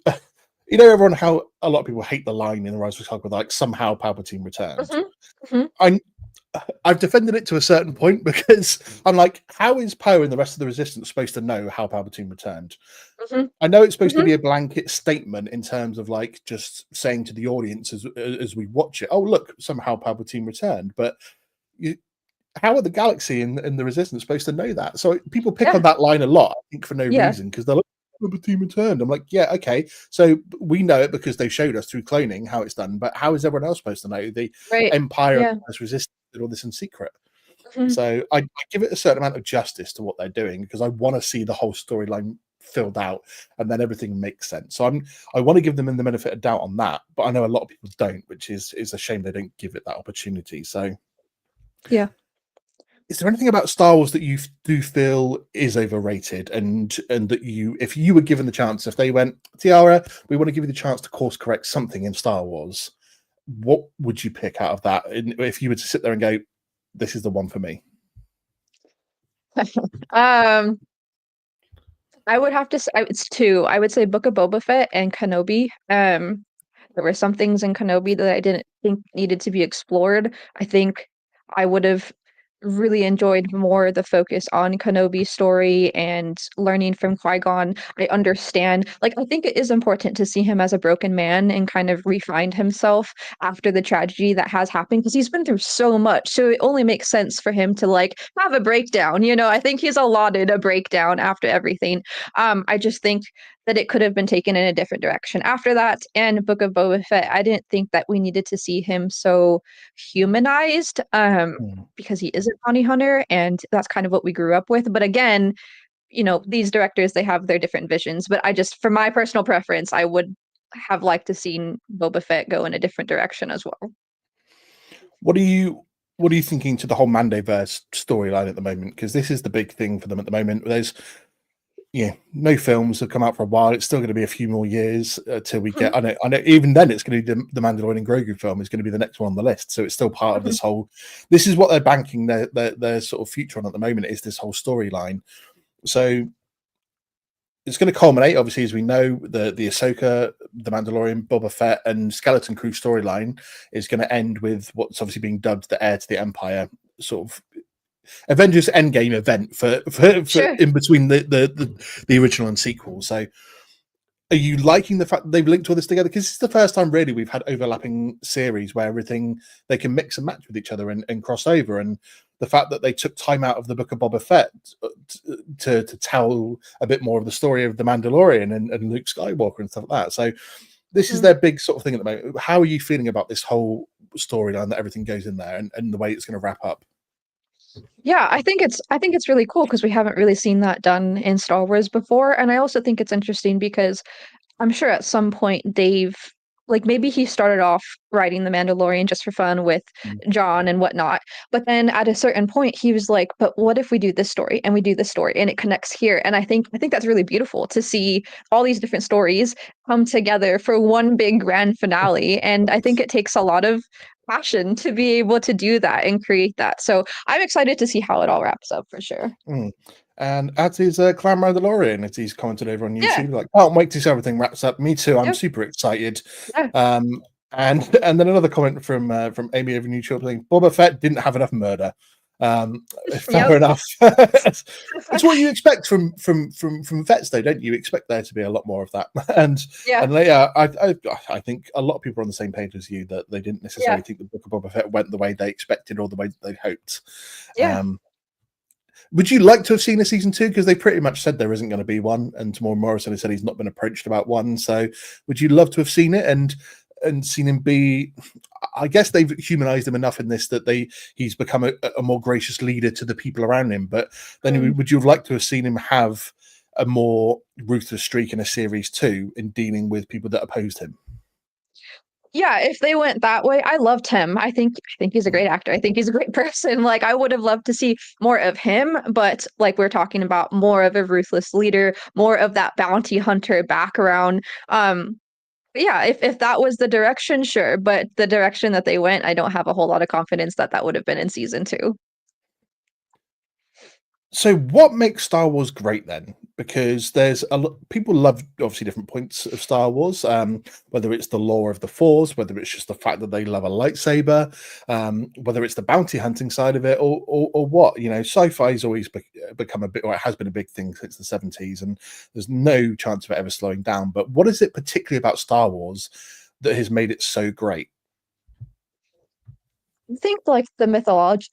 everyone how a lot of people hate the line in the Rise of Skywalker, like somehow Palpatine returned. mhm, mhm, I I've defended it to a certain point because I'm like, how is Poe and the rest of the Resistance supposed to know how Palpatine returned? mhm, I know it's supposed to mhm, be a blanket statement in terms of like just saying to the audience as we watch it, oh look, somehow Palpatine returned, but you, how are the galaxy and the Resistance supposed to know that? So people pick on yeah, that line a lot, I think, for no yeah, reason, because they're like, Palpatine returned. I'm like, yeah, okay, so we know it because they showed us through cloning how it's done, but how is everyone else supposed to know? The right, Empire yeah, and Resistance did all this in secret. mhm, So I give it a certain amount of justice to what they're doing, because I want to see the whole storyline filled out, and then everything makes sense. So I want to give them the benefit of doubt on that, but I know a lot of people don't, which is a shame they don't give it that opportunity. So yeah. is there anything about Star Wars that you do feel is overrated, and that you, if you were given the chance, if they went, Tiara, we want to give you the chance to course correct something in Star Wars, what would you pick out of that? And if you were to sit there and go, this is the one for me. Um, I would have to say it's 2. I would say Book of Boba Fett and Kenobi. There were some things in Kenobi that I didn't think needed to be explored. I think I would have really enjoyed more the focus on Kenobi's story and learning from Qui-Gon. I understand, like, I think it is important to see him as a broken man and kind of refind himself after the tragedy that has happened because he's been through so much. So it only makes sense for him to like have a breakdown. I think he's allotted a breakdown after everything. I just think that it could have been taken in a different direction after that. And Book of Boba Fett, I didn't think that we needed to see him so humanized, Hmm. because he is a bounty hunter, and that's kind of what we grew up with. But again, these directors, they have their different visions. But I just, for my personal preference, I would have liked to seen Boba Fett go in a different direction as well. What are you what are you thinking to the whole Mandoverse storyline at the moment? Because this is the big thing for them at the moment. There's yeah, no films have come out for a while. It's still going to be a few more years till we get. I know. Even then, it's going to be the Mandalorian and Grogu film is going to be the next one on the list. So it's still part of this whole. This is what they're banking their sort of future on at the moment, is this whole storyline. So it's going to culminate, obviously, as we know, the Ahsoka, the Mandalorian, Boba Fett, and Skeleton Crew storyline is going to end with what's obviously being dubbed the heir to the Empire, sort of Avengers Endgame event for Sure. in between the original and sequel. So are you liking the fact that they've linked all this together? Because it's the first time really we've had overlapping series where everything they can mix and match with each other and cross over. And the fact that they took time out of the Book of Boba Fett to tell a bit more of the story of the Mandalorian and Luke Skywalker and stuff like that. So this is their big sort of thing at the moment. How are you feeling about this whole storyline that everything goes in there and the way it's going to wrap up? Yeah, I think it's really cool because we haven't really seen that done in Star Wars before, and I also think it's interesting because I'm sure at some point Dave, like maybe he started off writing The Mandalorian just for fun with Mm. John and whatnot. But then at a certain point he was like, but what if we do this story and we do this story and it connects here? And I think that's really beautiful to see all these different stories come together for one big grand finale. And I think it takes a lot of passion to be able to do that and create that. So I'm excited to see how it all wraps up for sure. Mm. And as is Clan Mandalorian, as he's commented over on Yeah. YouTube, like, can't wait to see everything wraps up. Me too. I'm Yeah. super excited. Yeah. And then another comment from Amy over on YouTube saying Boba Fett didn't have enough murder. Fair Yep. enough. It's what you expect from vets, though, don't you? Expect there to be a lot more of that. And Yeah. and yeah, I think a lot of people are on the same page as you that they didn't Yeah. necessarily think the Book of Boba Fett went the way they expected or the way that they hoped. Yeah. Um, would you like to have seen a season two? Because they pretty much said there isn't going to be one, and Tamora Morrison has said he's not been approached about one. So, would you love to have seen it and seen him be? I guess they've humanized him enough in this that he's become a more gracious leader to the people around him. But then, would you have liked to have seen him have a more ruthless streak in a series two in dealing with people that opposed him? Yeah, if they went that way, I loved him. I think he's a great actor. I think he's a great person. Like I would have loved to see more of him, but like we're talking about more of a ruthless leader, more of that bounty hunter background. But yeah, if that was the direction, sure. But the direction that they went, I don't have a whole lot of confidence that that would have been in season two. So, what makes Star Wars great then? Because there's a lot people love obviously different points of Star Wars, whether it's the lore of the Force, whether it's just the fact that they love a lightsaber, whether it's the bounty hunting side of it, or what. You know, sci-fi has always become a bit, or it has been a big thing since the 70s, and there's no chance of it ever slowing down. But what is it particularly about Star Wars that has made it so great? I think like the mythology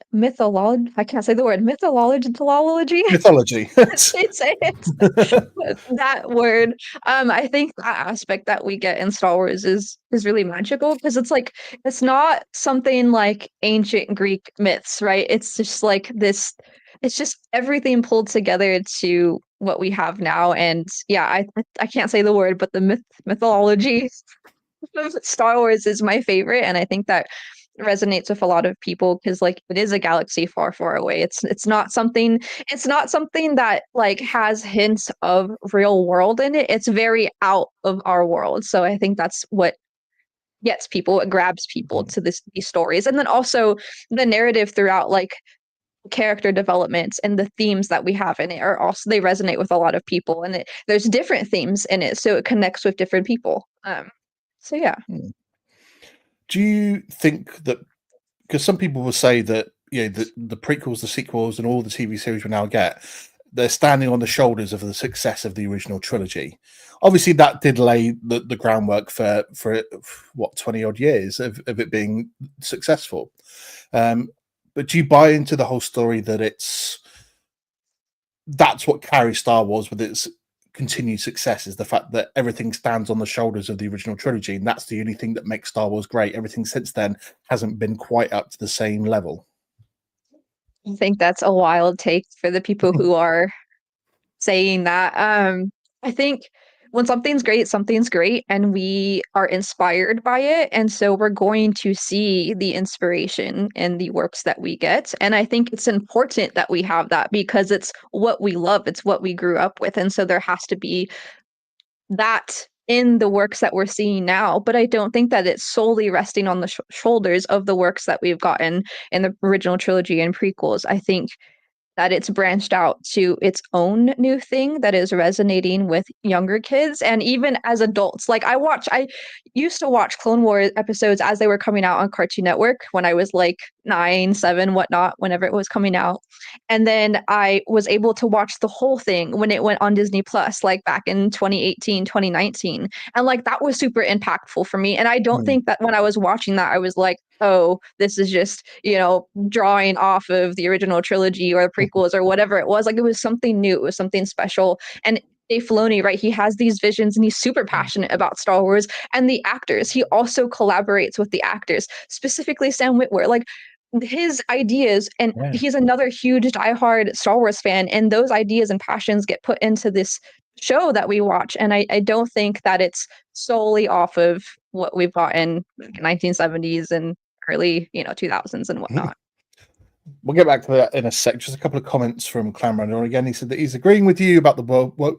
I can't say the word mythology. Mythology. Can't say it. That word. I think that aspect that we get in Star Wars is really magical because it's like it's not something like ancient Greek myths, right? It's just like this. It's just everything pulled together to what we have now. And yeah, I can't say the word, but the mythology of Star Wars is my favorite, and I think that resonates with a lot of people because like it is a galaxy far, far away. It's not something that like has hints of real world in it. It's very out of our world. So I think that's what gets people, what grabs people to these stories. And then also the narrative throughout like character developments and the themes that we have in it are also they resonate with a lot of people and there's different themes in it so it connects with different people. So yeah. Do you think that because some people will say that the prequels, the sequels, and all the TV series we now get, they're standing on the shoulders of the success of the original trilogy. Obviously, that did lay the groundwork for what 20 odd years of it being successful. Um, but do you buy into the whole story that that's what carries Star Wars with its continued success is the fact that everything stands on the shoulders of the original trilogy, and that's the only thing that makes Star Wars great. Everything since then hasn't been quite up to the same level. I think that's a wild take for the people who are saying that. I think when something's great, and we are inspired by it. And so we're going to see the inspiration in the works that we get. And I think it's important that we have that because it's what we love, it's what we grew up with. And so there has to be that in the works that we're seeing now. But I don't think that it's solely resting on the shoulders of the works that we've gotten in the original trilogy and prequels. I think that it's branched out to its own new thing that is resonating with younger kids and even as adults. Like I used to watch Clone Wars episodes as they were coming out on Cartoon Network when I was like 9, 7, whatnot, whenever it was coming out. And then I was able to watch the whole thing when it went on Disney Plus, like back in 2018, 2019. And like that was super impactful for me. And I don't Mm. think that when I was watching that, I was like, oh, this is just, drawing off of the original trilogy or prequels or whatever it was. Like it was something new, it was something special. And Dave Filoni, right? He has these visions and he's super passionate about Star Wars and the actors. He also collaborates with the actors, specifically Sam Witwer. Like his ideas, and Yeah. he's another huge diehard Star Wars fan, and those ideas and passions get put into this show that we watch. And I don't think that it's solely off of what we've got in 1970s and early 2000s and whatnot. We'll get back to that in a sec. Just a couple of comments from Clan Randall. Again, he said that he's agreeing with you about the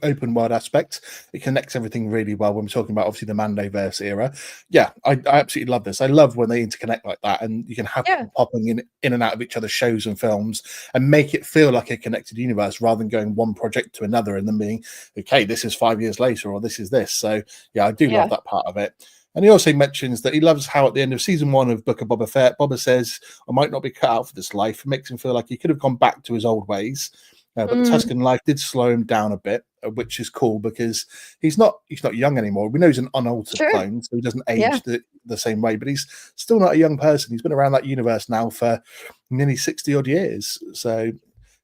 open world aspect. It connects everything really well when we're talking about obviously the Mandoverse era. Yeah, I absolutely love this. I love when they interconnect like that, and you can have Yeah. people popping in and out of each other's shows and films, and make it feel like a connected universe rather than going one project to another and then being okay. This is 5 years later, or this is this. So yeah, I do love that part of it. And he also mentions that he loves how at the end of season 1 of Book of Boba Fett, Boba says, I might not be cut out for this life. It makes him feel like he could have gone back to his old ways. But the Tuscan life did slow him down a bit, which is cool because he's not young anymore. We know he's an unaltered Sure. clone, so he doesn't Yeah. age the same way, but he's still not a young person. He's been around that universe now for nearly 60 odd years. So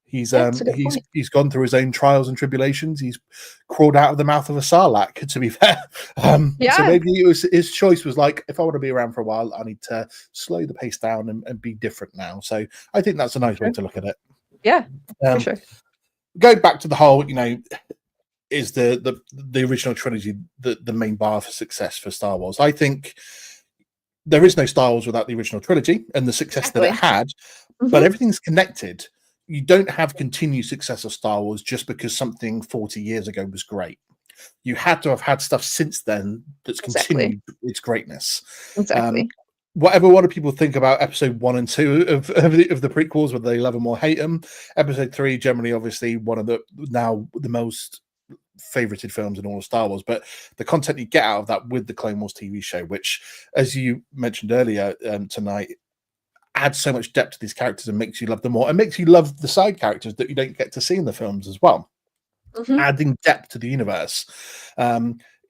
He's That's a good he's point. he's gone through his own trials and tribulations. He's crawled out of the mouth of a sarlacc, to be fair. So Yeah. maybe his choice was like, if I want to be around for a while, I need to slow the pace down and be different now. So I think that's a nice way Sure. to look at it. Yeah, for Um, sure. Going back to the whole, is the original trilogy the main bar for success for Star Wars? I think there is no Star Wars without the original trilogy and the success that it Exactly. had, but Mhm. everything's connected. You don't have continued success of Star Wars just because something 40 years ago was great. You had to have had stuff since then that's Exactly. continued its greatness. Um, Exactly. Whatever a lot of people think about episode 1 and 2 of the prequels, whether they love them or hate them, episode 3 generally, obviously, one of the now the most favorited films in all of Star Wars, but the content you get out of that with the Clone Wars TV show, which, as you mentioned earlier tonight, adds so much depth to these characters and makes you love them more, and makes you love the side characters that you don't get to see in the films as well, Mhm. adding depth to the universe.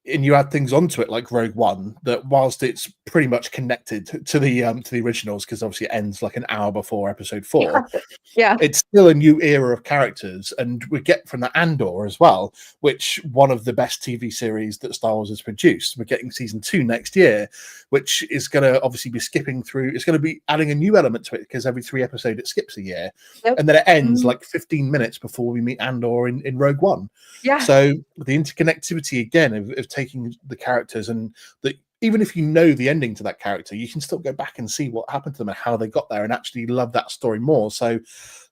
And you add things onto it like Rogue One that, whilst it's pretty much connected to the originals, because obviously it ends like an hour before episode 4, Yeah. Yeah. it's still a new era of characters, and we get from the Andor as well, which one of the best TV series that Star Wars has produced. We're getting season 2 next year, which is going to obviously be skipping through. It's going to be adding a new element to it because every 3 episodes it skips a year, Yep. and then it ends Mhm. like 15 minutes before we meet Andor in Rogue One. Yeah. So the interconnectivity again of taking the characters, and that even if you know the ending to that character, you can still go back and see what happened to them and how they got there and actually love that story more. So,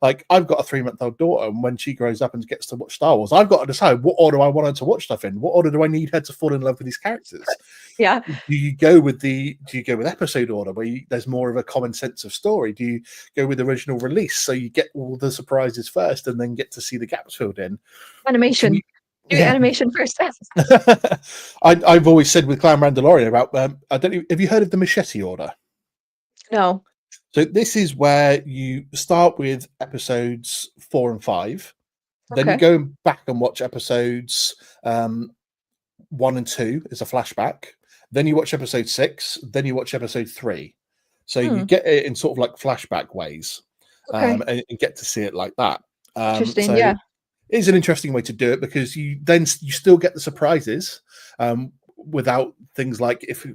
like, I've got a 3-month-old daughter, and when she grows up and gets to watch Star Wars, I've got to decide what order I want her to watch stuff in. What order do I need her to fall in love with these characters? Yeah. Do you go with episode order where there's more of a common sense of story? Do you go with original release so you get all the surprises first and then get to see the gaps filled in? Can you? Animation. Do Yeah, animation first. I've always said with Clan Mandalorian about I don't know, have you heard of the machete order? No. So this is where you start with episodes 4 and 5, then you Okay. go back and watch episodes 1 and 2 as a flashback, then you watch episode 6, then you watch episode 3. So you Hmm. get it in sort of like flashback ways, Okay. and get to see it like that. Interesting. So Yeah. is an interesting way to do it because you still get the surprises, without things like, if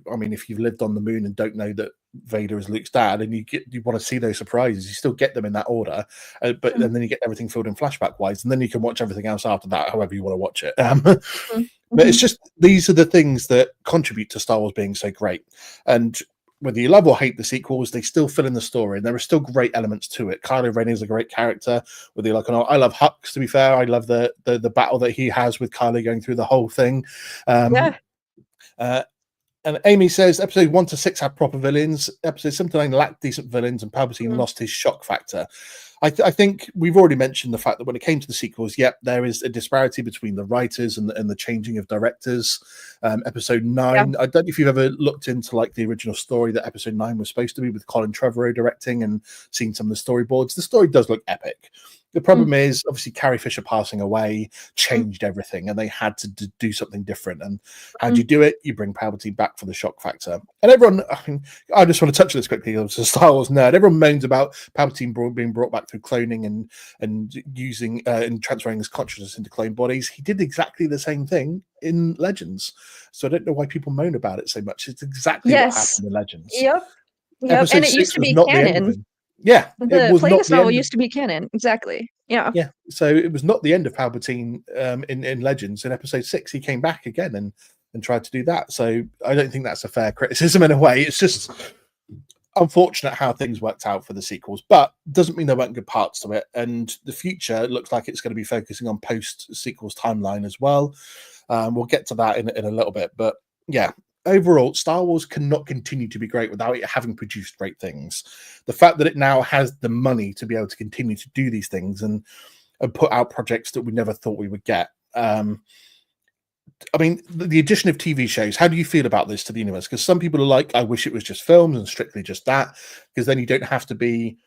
you've lived on the moon and don't know that Vader is Luke's dad, and you want to see those surprises, you still get them in that order, but Hmm. and then you get everything filled in flashback wise, and then you can watch everything else after that, however you want to watch it. Hmm. But it's Mhm. just these are the things that contribute to Star Wars being so great. And whether you love or hate the sequels, they still fill in the story, and there are still great elements to it. Kylo Ren is a great character. Whether you like or not, I love Hux. To be fair, I love the battle that he has with Kylo going through the whole thing. Um, Yeah. uh, and Amy says episode 1 to 6 had proper villains. Episode 7 to 9 lacked decent villains, and Palpatine Mhm. lost his shock factor. I think we've already mentioned the fact that when it came to the sequels, yep, there is a disparity between the writers and the changing of directors. Episode Yeah. 9, I don't know if you've ever looked into like the original story that episode 9 was supposed to be with Colin Trevorrow directing and seen some of the storyboards. The story does look epic. The Mm, problem is, obviously, Carrie Fisher passing away mm, changed everything, and they had to do something different. And how do mm. you do it? You bring Palpatine back for the shock factor. And everyone, I just want to touch on this quickly. I was a Star Wars nerd. Everyone moans about Palpatine being brought back through cloning and using and transferring his consciousness into clone bodies. He did exactly the same thing in Legends. So I don't know why people moan about it so much. It's exactly what Yes. happened in Legends. Yep. Yep. And Episode it used 6 to was be not the end of canon. him. Yeah, it The was not Plagueis the novel end of used to be canon. Exactly. Yeah. yeah. So it was not the end of Palpatine in Legends. In episode 6, he came back again and tried to do that. So I don't think that's a fair criticism in a way. It's just unfortunate how things worked out for the sequels, but doesn't mean there weren't good parts to it. And the future looks like it's going to be focusing on post sequels timeline as well. We'll get to that in a little bit, but yeah. Overall, Star Wars cannot continue to be great without it having produced great things. The fact that it now has the money to be able to continue to do these things and put out projects that we never thought we would get. I mean, the addition of TV shows, how do you feel about this to the universe? Because some people are like, I wish it was just films and strictly just that, because then you don't have to be.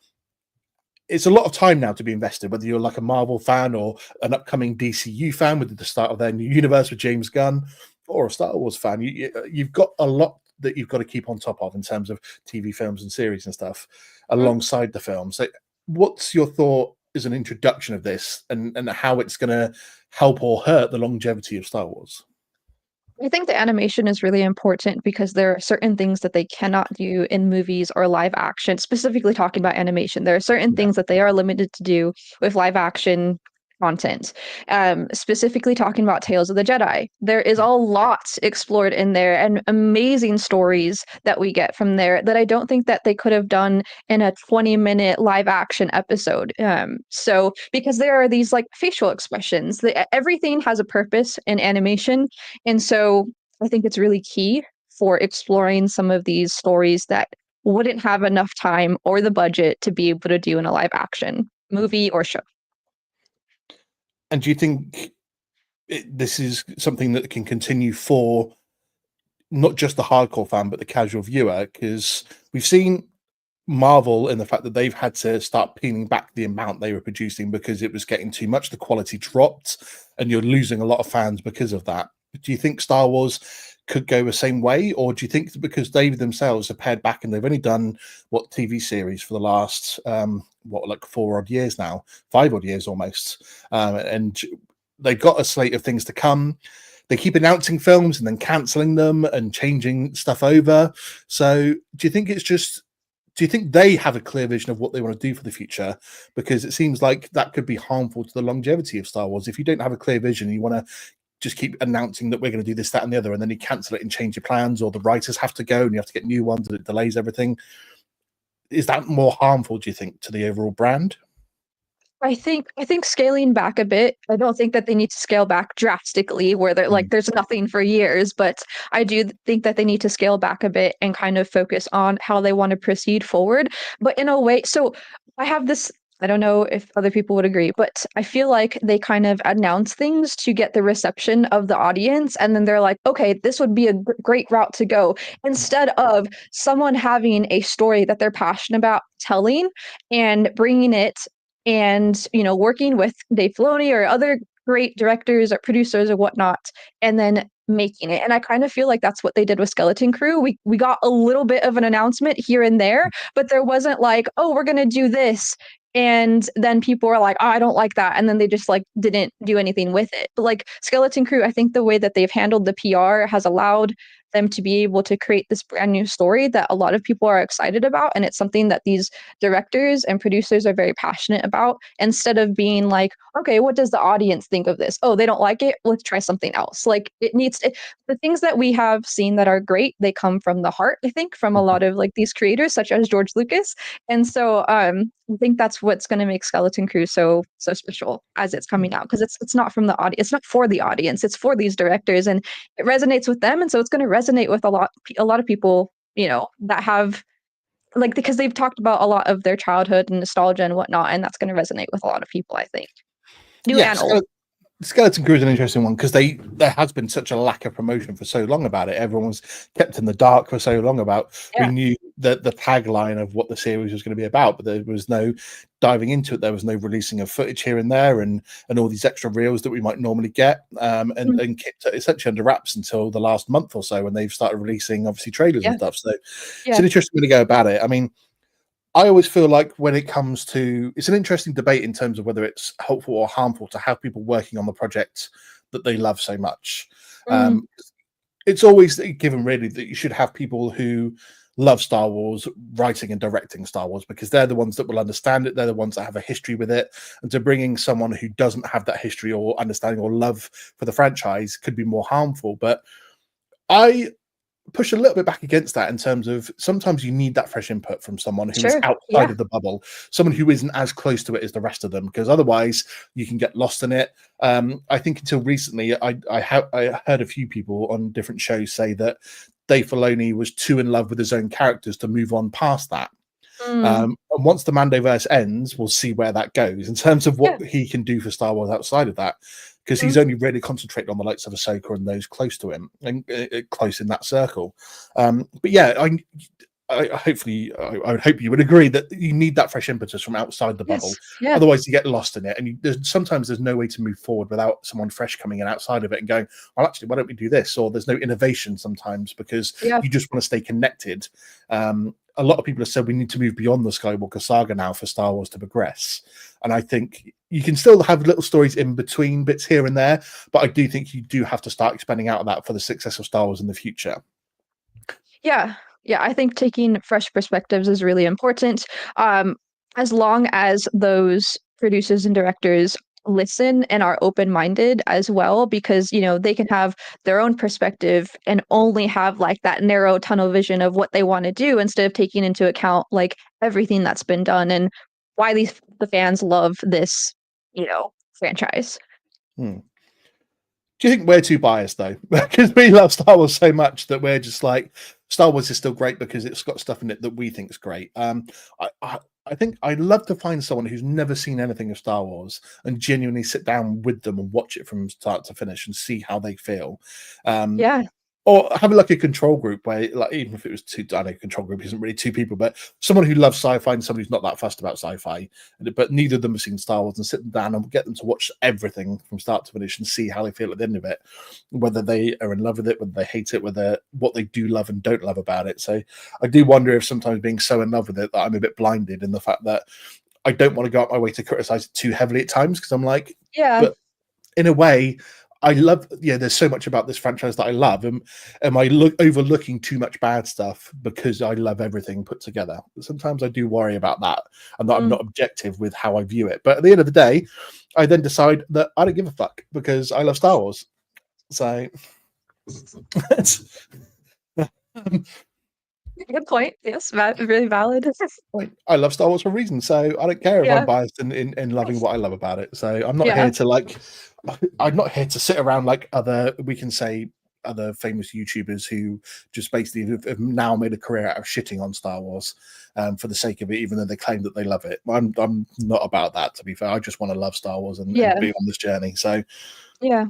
It's a lot of time now to be invested, whether you're like a Marvel fan or an upcoming DCU fan with the start of their new universe with James Gunn, or a Star Wars fan. You've got a lot that you've got to keep on top of in terms of TV films and series and stuff Mm. alongside the film. So, what's your thought as an introduction of this and how it's going to help or hurt the longevity of Star Wars? I think the animation is really important because there are certain things that they cannot do in movies or live action, specifically talking about animation. There are certain Yeah. things that they are limited to do with live action content. Specifically talking about Tales of the Jedi. There is a lot explored in there and amazing stories that we get from there that I don't think that they could have done in a 20-minute live action episode. So because there are these like facial expressions, everything has a purpose in animation, and so I think it's really key for exploring some of these stories that wouldn't have enough time or the budget to be able to do in a live action movie or show. And do you think this is something that can continue for not just the hardcore fan, but the casual viewer? Because we've seen Marvel in the fact that they've had to start peeling back the amount they were producing because it was getting too much. The quality dropped, and you're losing a lot of fans because of that. Do you think Star Wars could go the same way, or do you think that because they themselves have pared back and they've only done what TV series for the last like 4 odd years now, 5 odd years almost, and they've got a slate of things to come. They keep announcing films and then canceling them and changing stuff over. So, do you think it's just do you think they have a clear vision of what they want to do for the future? Because it seems like that could be harmful to the longevity of Star Wars. If you don't have a clear vision, you want to just keep announcing that we're going to do this, that, and the other, and then you cancel it and change your plans, or the writers have to go and you have to get new ones and it delays everything. Is that more harmful, do you think, to the overall brand? I think scaling back a bit. I don't think that they need to scale back drastically where they're like Mm. there's nothing for years, but I do think that they need to scale back a bit and kind of focus on how they want to proceed forward. But in a way, so I have this I don't know if other people would agree, but I feel like they kind of announce things to get the reception of the audience. And then they're like, okay, this would be a great route to go. Instead of someone having a story that they're passionate about telling and bringing it and working with Dave Filoni or other great directors or producers or whatnot, and then making it. And I kind of feel like that's what they did with Skeleton Crew. We got a little bit of an announcement here and there, but there wasn't like, oh, we're gonna do this. And then people were like, oh, I don't like that. And then they just like didn't do anything with it. But like Skeleton Crew, I think the way that they've handled the PR has allowed them to be able to create this brand new story that a lot of people are excited about, and it's something that these directors and producers are very passionate about, instead of being like, okay, what does the audience think of this? Oh, they don't like it, let's try something else. Like, the things that we have seen that are great, they come from the heart, I think, from a lot of like these creators such as George Lucas. And so I think that's what's going to make Skeleton Crew so special as it's coming out, because it's not from the audience, it's not for the audience, it's for these directors, and it resonates with them, and so it's going to resonate with a lot of people, that have, like, because they've talked about a lot of their childhood and nostalgia and whatnot, and that's going to resonate with a lot of people, I think, new Yeah, and old. Skeleton Crew is an interesting one because there has been such a lack of promotion for so long about it. Everyone was kept in the dark for so long about. We Yeah. knew that the tagline of what the series was going to be about, but there was no diving into it. There was no releasing of footage here and there, and all these extra reels that we might normally get, and kept it essentially under wraps until the last month or so when they've started releasing obviously trailers and Yeah. stuff. So it's Yeah. an interesting way to go about it. I mean, I always feel like when it comes to, it's an interesting debate in terms of whether it's helpful or harmful to have people working on the project that they love so much. Mm, It's always given really that you should have people who love Star Wars writing and directing Star Wars, because they're the ones that will understand it. They're the ones that have a history with it. And to bringing someone who doesn't have that history or understanding or love for the franchise could be more harmful. But I push a little bit back against that in terms of sometimes you need that fresh input from someone who is sure. outside Yeah. of the bubble, someone who isn't as close to it as the rest of them, because otherwise you can get lost in it. I think until recently, I heard a few people on different shows say that Dave Filoni was too in love with his own characters to move on past that. Mm, And once the Mandoverse ends, we'll see where that goes in terms of yeah. what he can do for Star Wars outside of that, because he's Mm, only really concentrated on the likes of Ahsoka and those close to him and close in that circle. But yeah, I would hope you would agree that you need that fresh impetus from outside the bubble. yes. Yeah. Otherwise, you get lost in it, and sometimes there's no way to move forward without someone fresh coming in outside of it and going, "Well, actually, why don't we do this?" Or there's no innovation sometimes because Yeah. you just want to stay connected. A lot of people have said we need to move beyond the Skywalker saga now for Star Wars to progress, and I think you can still have little stories in between bits here and there, but I do think you do have to start expanding out of that for the success of Star Wars in the future. Yeah. Yeah, I think taking fresh perspectives is really important. Um, as long as those producers and directors listen and are open-minded as well, because, they can have their own perspective and only have like that narrow tunnel vision of what they want to do, instead of taking into account like everything that's been done and why the fans love this, franchise. Hmm. Do you think we're too biased though? Because we love Star Wars so much that we're just like, Star Wars is still great because it's got stuff in it that we think is great. I think I'd love to find someone who's never seen anything of Star Wars and genuinely sit down with them and watch it from start to finish and see how they feel. Um, Yeah. or have like a control group where, like, even if it was two, I know control group isn't really two people, but someone who loves sci-fi and someone who's not that fussed about sci-fi, but neither of them have seen Star Wars, and sit them down and get them to watch everything from start to finish and see how they feel at the end of it, whether they are in love with it, whether they hate it, whether what they do love and don't love about it. So I do wonder if sometimes being so in love with it that I'm a bit blinded in the fact that I don't want to go out my way to criticize it too heavily at times, because I'm like, Yeah. but in a way, I love, there's so much about this franchise that I love. Am I overlooking too much bad stuff because I love everything put together? Sometimes I do worry about that, and that I'm Mm, not objective with how I view it. But at the end of the day, I then decide that I don't give a fuck because I love Star Wars. So it's, good point. Yes, really valid. I love Star Wars for a reason. So I don't care if I'm Yeah. biased in loving what I love about it. So I'm not Yeah. here to I'm not here to sit around like we can say other famous YouTubers who just basically have now made a career out of shitting on Star Wars for the sake of it, even though they claim that they love it. I'm not about that, to be fair. I just want to love Star Wars and Yeah. be on this journey. So, Yeah.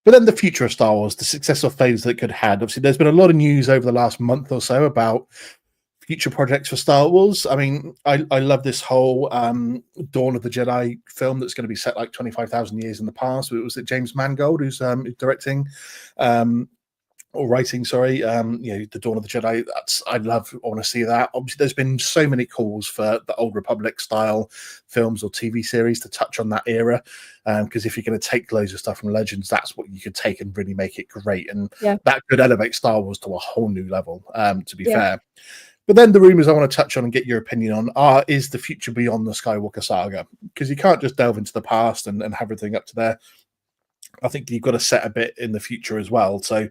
but then the future of Star Wars, the success or failures that it could have had. Obviously, there's been a lot of news over the last month or so about future projects for Star Wars. I mean, I love this whole Dawn of the Jedi film that's going to be set like 25,000 years in the past. It was James Mangold who's directing. or writing, sorry, the Dawn of the Jedi. I want to see that. Obviously, there's been so many calls for the Old Republic style films or TV series to touch on that era, because if you're going to take loads of stuff from Legends, that's what you could take and really make it great, and Yeah. that could elevate Star Wars to a whole new level. To be Yeah. fair. But then the rumors I want to touch on and get your opinion on is the future beyond the Skywalker saga, because you can't just delve into the past and have everything up to there. I think you've got to set a bit in the future as well. So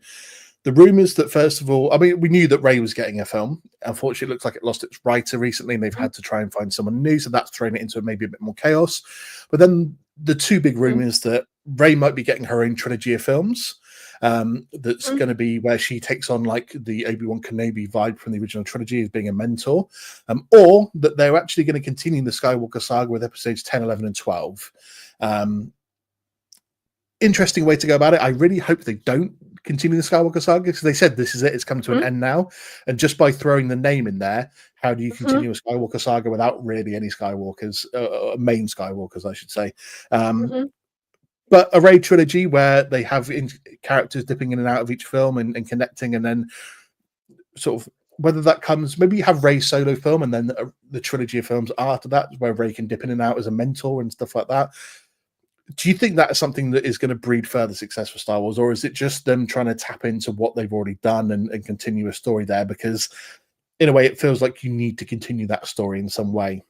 the rumors that, first of all, I mean, we knew that Rey was getting a film. Unfortunately, it looks like it lost its writer recently, and they've had to try and find someone new. So that's thrown it into maybe a bit more chaos. But then the two big rumors that Rey might be getting her own trilogy of films. That's going to be where she takes on like the Obi-Wan Kenobi vibe from the original trilogy as being a mentor, or that they're actually going to continue the Skywalker saga with episodes 10, 11, and 12. Interesting way to go about it. I really hope they don't continue the Skywalker saga, because they said this is it, it's come to an end now, and just by throwing the name in there, how do you continue a Skywalker saga without really any Skywalkers, main Skywalkers I should say. But a Rey trilogy where they have characters dipping in and out of each film and connecting, and then sort of whether that comes, maybe you have Rey's solo film and then the trilogy of films after that where Rey can dip in and out as a mentor and stuff like that. Do you think that is something that is going to breed further success for Star Wars, or is it just them trying to tap into what they've already done and continue a story there? Because in a way, it feels like you need to continue that story in some way.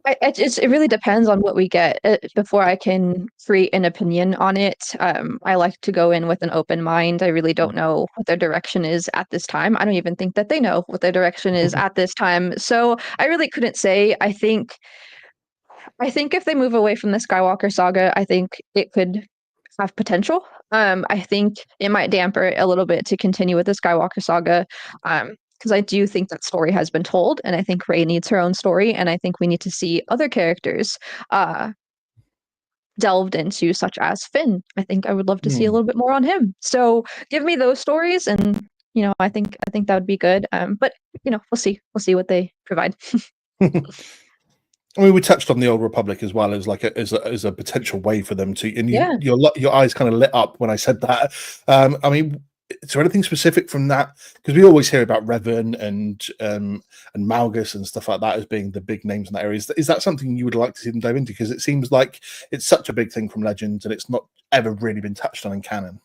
It really depends on what we get before I can create an opinion on it. I like to go in with an open mind. I really don't know what their direction is at this time. I don't even think that they know what their direction is at this time. So I really couldn't say. I think if they move away from the Skywalker saga, I think it could have potential. I think it might damper it a little bit to continue with the Skywalker saga. Because I do think that story has been told, and I think Rey needs her own story, and I think we need to see other characters delved into, such as Finn. I think I would love to see a little bit more on him. So give me those stories, and I think that would be good. But we'll see what they provide. I mean, we touched on the Old Republic as well as like as a potential way for them to, and Yeah. your eyes kind of lit up when I said that. I mean, is there anything specific from that? Because we always hear about Revan and Malgus and stuff like that as being the big names in that area. Is that something you would like to see them dive into? Because it seems like it's such a big thing from Legends, and it's not ever really been touched on in canon.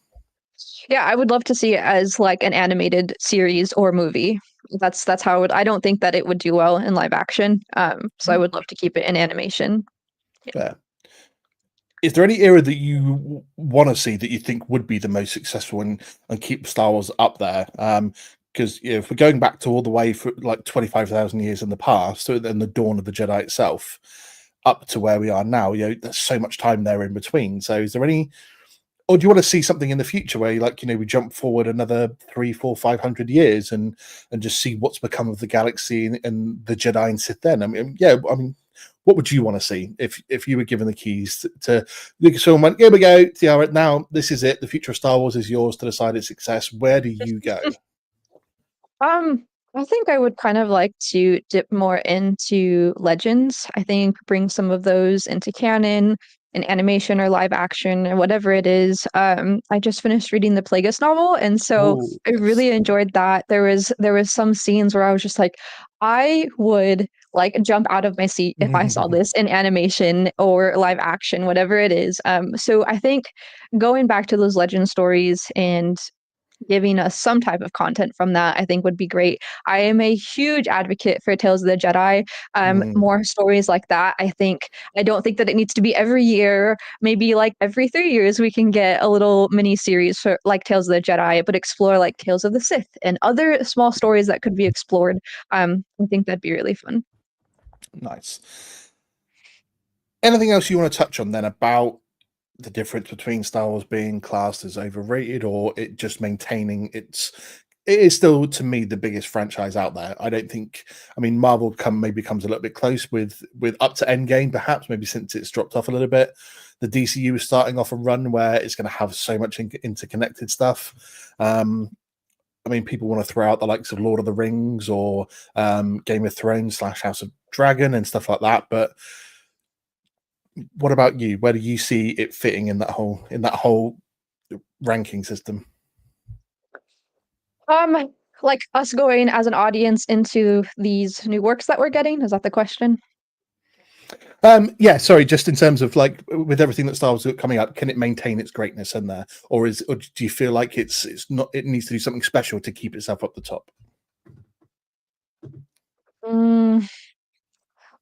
Yeah, I would love to see it as like an animated series or movie. That's how I don't think that it would do well in live action. So I would love to keep it in animation. Fair. Is there any era that you want to see that you think would be the most successful and keep Star Wars up there? Because if we're going back to all the way for like 25,000 years in the past, so then the dawn of the Jedi itself, up to where we are now, there's so much time there in between. So is there any, or do you want to see something in the future where we jump forward another 3, 4, 500 years and just see what's become of the galaxy and the Jedi and Sith then? I mean, what would you want to see if you were given the keys to Lucasfilm went, here we go, Tiara, now this is it. The future of Star Wars is yours to decide its success. Where do you go? I think I would kind of like to dip more into Legends. I think bring some of those into canon, in animation or live action or whatever it is. I just finished reading the Plagueis novel, and so Oh, I really enjoyed that. There was some scenes where I was just like, I would like jump out of my seat if I saw this in animation or live action, whatever it is. So I think going back to those legend stories and giving us some type of content from that, I think would be great. I am a huge advocate for Tales of the Jedi. More stories like that. I don't think that it needs to be every year. Maybe like every 3 years we can get a little mini series for like Tales of the Jedi, but explore like Tales of the Sith and other small stories that could be explored. I think that'd be really fun. Nice. Anything else you want to touch on then about the difference between Star Wars being classed as overrated or it just maintaining it is still to me the biggest franchise out there. I don't think, I mean, Marvel maybe comes a little bit close with up to Endgame, perhaps, maybe since it's dropped off a little bit. The DCU is starting off a run where it's going to have so much interconnected stuff. I mean, people want to throw out the likes of Lord of the Rings or Game of Thrones / House of Dragon and stuff like that, but what about you? Where do you see it fitting in that whole ranking system? Like us going as an audience into these new works that we're getting, is that the question? Yeah, sorry, just in terms of like with everything that Star Wars got coming up, can it maintain its greatness in there, or do you feel like it's not? It needs to do something special to keep itself up the top. Mm,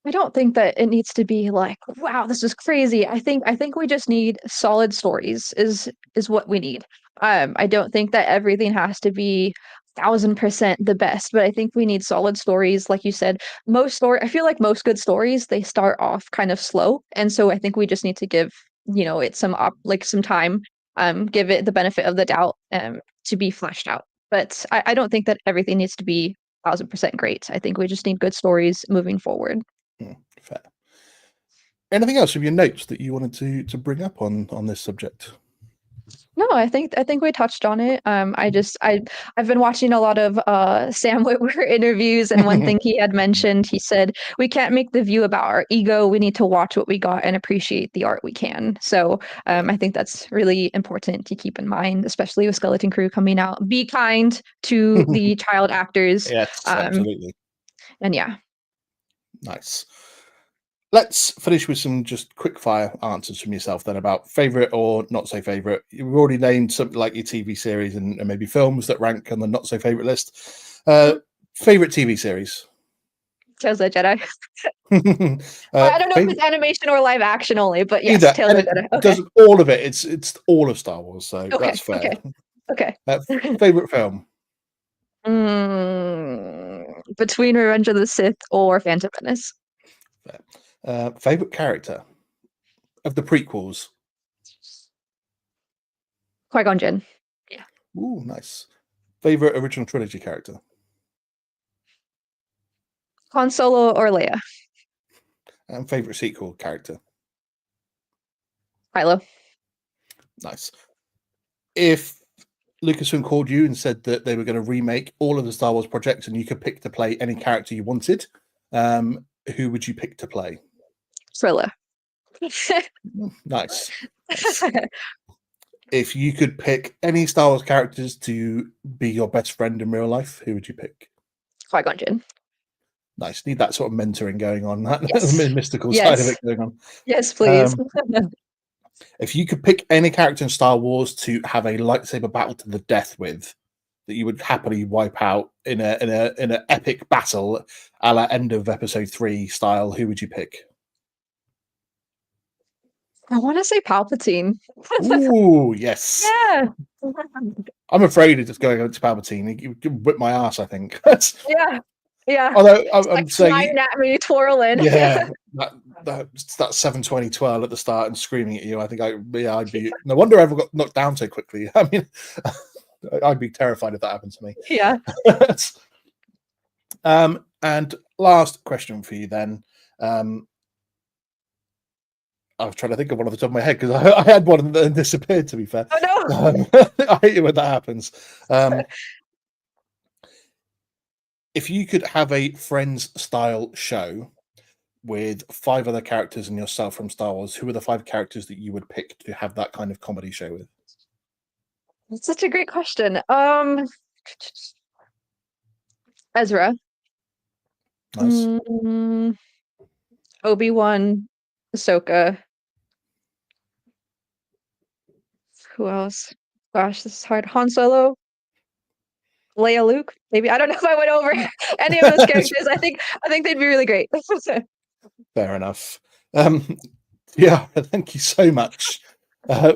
I don't think that it needs to be like, wow, this is crazy. I think we just need solid stories is what we need. I don't think that everything has to be 1,000% the best, but I think we need solid stories. Like you said, I feel like most good stories, they start off kind of slow. And so I think we just need to give, it some time, give it the benefit of the doubt, to be fleshed out. But I don't think that everything needs to be 1,000% great. I think we just need good stories moving forward. Fair. Anything else of your notes that you wanted to bring up on this subject? No, I think we touched on it. I've been watching a lot of Sam Witwer interviews, and one thing he had mentioned, he said, "We can't make the view about our ego. We need to watch what we got and appreciate the art we can." So I think that's really important to keep in mind, especially with Skeleton Crew coming out. Be kind to the child actors, Yes, um, absolutely. and yeah. Nice. Let's finish with some just quick fire answers from yourself then about favorite or not so favorite. You've already named something like your TV series and maybe films that rank on the not so favorite list. Favorite TV series? Tales of the Jedi. uh, I don't know if it's favorite animation or live action only, but yes, either, Tales and of it the Jedi. Okay. does all of it. It's all of Star Wars, so Okay. that's fair. Okay. Okay. Uh, favorite film? Between Revenge of the Sith or Phantom Menace. Fair. Favorite character of the prequels? Qui-Gon Jinn. Yeah. Ooh, nice. Favorite original trilogy character? Han Solo or Leia. And favorite sequel character? Kylo. Nice. If Lucasfilm called you and said that they were going to remake all of the Star Wars projects and you could pick to play any character you wanted, who would you pick to play? Thriller. Nice. Nice. If you could pick any Star Wars characters to be your best friend in real life, who would you pick? Qui-Gon Jinn. Nice. Need that sort of mentoring going on, that Yes. mystical side of Yes. it going on. Yes, please. If you could pick any character in Star Wars to have a lightsaber battle to the death with, that you would happily wipe out in an epic battle, a la end of Episode 3 style, who would you pick? I want to say Palpatine. Ooh, yes. Yeah. I'm afraid of just going to Palpatine. He would whip my ass, I think. Yeah. Yeah. Although I'm Like saying, flying at me, twirling. yeah, that 720 twirl at the start and screaming at you. I think I'd be. No wonder I ever got knocked down so quickly. I mean, I'd be terrified if that happened to me. Yeah. And last question for you then. I was trying to think of one off the top of my head because I had one and then disappeared, to be fair. Oh no. I hate it when that happens. If you could have a Friends style show with 5 other characters and yourself from Star Wars, who are the 5 characters that you would pick to have that kind of comedy show with? That's such a great question. Ezra. Nice. Obi-Wan, Ahsoka. Who else? Gosh, this is hard. Han Solo, Leia, Luke. Maybe I don't know if I went over any of those characters. I think they'd be really great. Fair enough. Yeah, thank you so much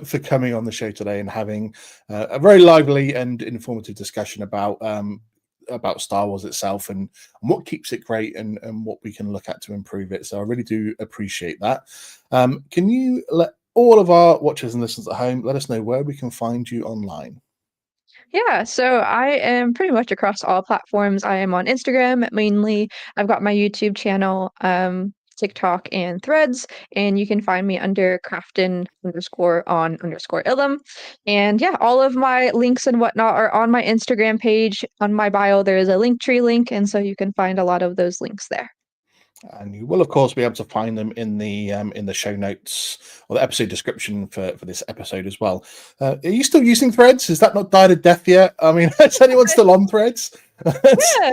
for coming on the show today and having a very lively and informative discussion about Star Wars itself and what keeps it great and what we can look at to improve it. So I really do appreciate that. Can you let all of our watchers and listeners at home let us know where we can find you online? Yeah, so I am pretty much across all platforms. I am on Instagram mainly. I've got my YouTube channel, TikTok, and Threads, and you can find me under Crafton_on_Ilum. And yeah, all of my links and whatnot are on my Instagram page. On my bio, there is a Linktree link, and so you can find a lot of those links there. And you will, of course, be able to find them in the show notes or the episode description for this episode as well. Are you still using Threads? Is that not died a death yet? I mean, is anyone still on Threads? Yeah.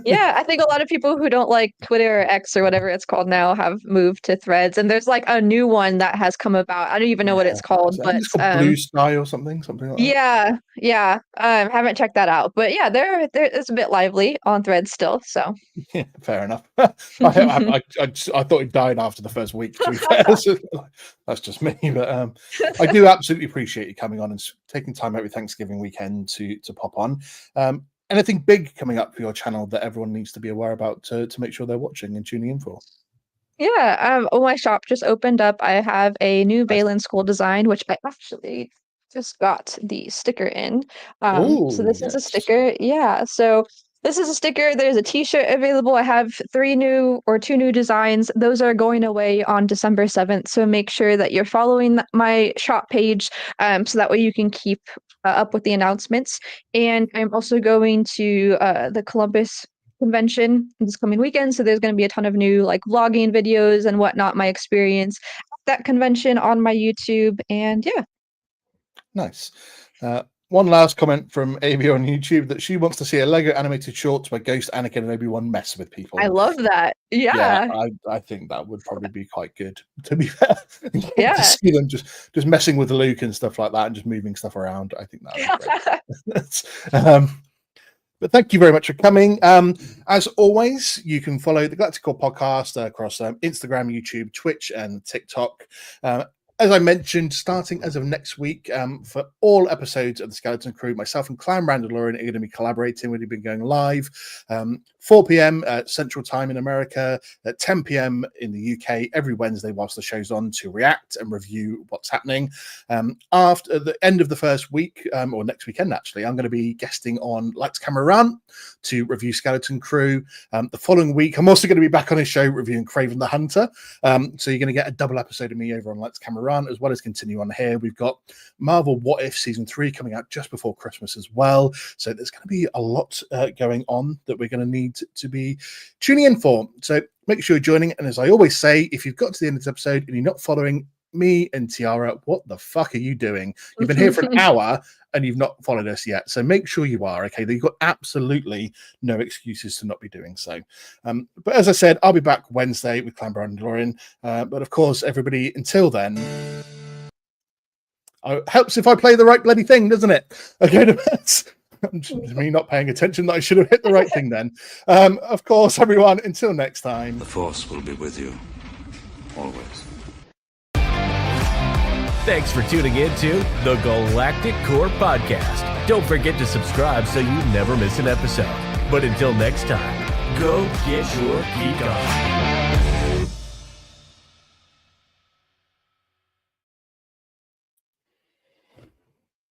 Yeah, I think a lot of people who don't like Twitter or X or whatever it's called now have moved to Threads, and there's like a new one that has come about. I don't even know what it's called, I think but it's called Blue Sky or something like that. yeah, haven't checked that out, but yeah, there it's a bit lively on Threads still. So Yeah, fair enough. I thought it died after the first week. To be fair, so that's just me. But I do absolutely appreciate you coming on and taking time over Thanksgiving weekend to pop on. Anything big coming up for your channel that everyone needs to be aware about to make sure they're watching and tuning in for? yeah, my shop just opened up. I have a new Nice. Balin School design, which I actually just got the sticker in. So Oh this is a yes, sticker. Yeah, so this is a sticker. There's a t-shirt available. I have two new designs. Those are going away on December 7th. So make sure that you're following my shop page, so that way you can keep up with the announcements. And I'm also going to the Columbus convention this coming weekend. So there's going to be a ton of new like vlogging videos and whatnot, my experience at that convention on my YouTube. And yeah. nice. One last comment from Avi on YouTube that she wants to see a Lego animated shorts where Ghost, Anakin, and Obi-Wan mess with people. I love that. Yeah, Yeah. I think that would probably be quite good. To be fair, to Yeah. see them just messing with Luke and stuff like that, and just moving stuff around. I think that would be great. But thank you very much for coming. As always, you can follow the Galactic Core podcast across Instagram, YouTube, Twitch, and TikTok. As I mentioned, starting as of next week, for all episodes of the Skeleton Crew, myself and Clan Randalorian are going to be collaborating. We've been going live 4 p.m. Central Time in America, at 10 p.m. in the UK every Wednesday whilst the show's on to react and review what's happening. After the end of the first week, or next weekend actually, I'm going to be guesting on Lights Camera Run to review Skeleton Crew. The following week, I'm also going to be back on his show reviewing Kraven the Hunter. So you're going to get a double episode of me over on Lights Camera Run, as well as continue on here. We've got Marvel What If Season 3 coming out just before Christmas as well. So there's going to be a lot going on that we're going to need to be tuning in for. So make sure you're joining. And as I always say, if you've got to the end of this episode and you're not following me and Tiara, what the fuck are you doing? You've been here for an hour and you've not followed us yet. So make sure you are, okay? You've got absolutely no excuses to not be doing so. But as I said, I'll be back Wednesday with Clan Brandalorian. But of course, everybody, until then, it helps if I play the right bloody thing, doesn't it? Okay, that's me not paying attention that I should have hit the right thing then. Of course, everyone, until next time. The Force will be with you, always. Thanks for tuning in to the Galactic Core Podcast. Don't forget to subscribe so you never miss an episode. But until next time, go get your geek on.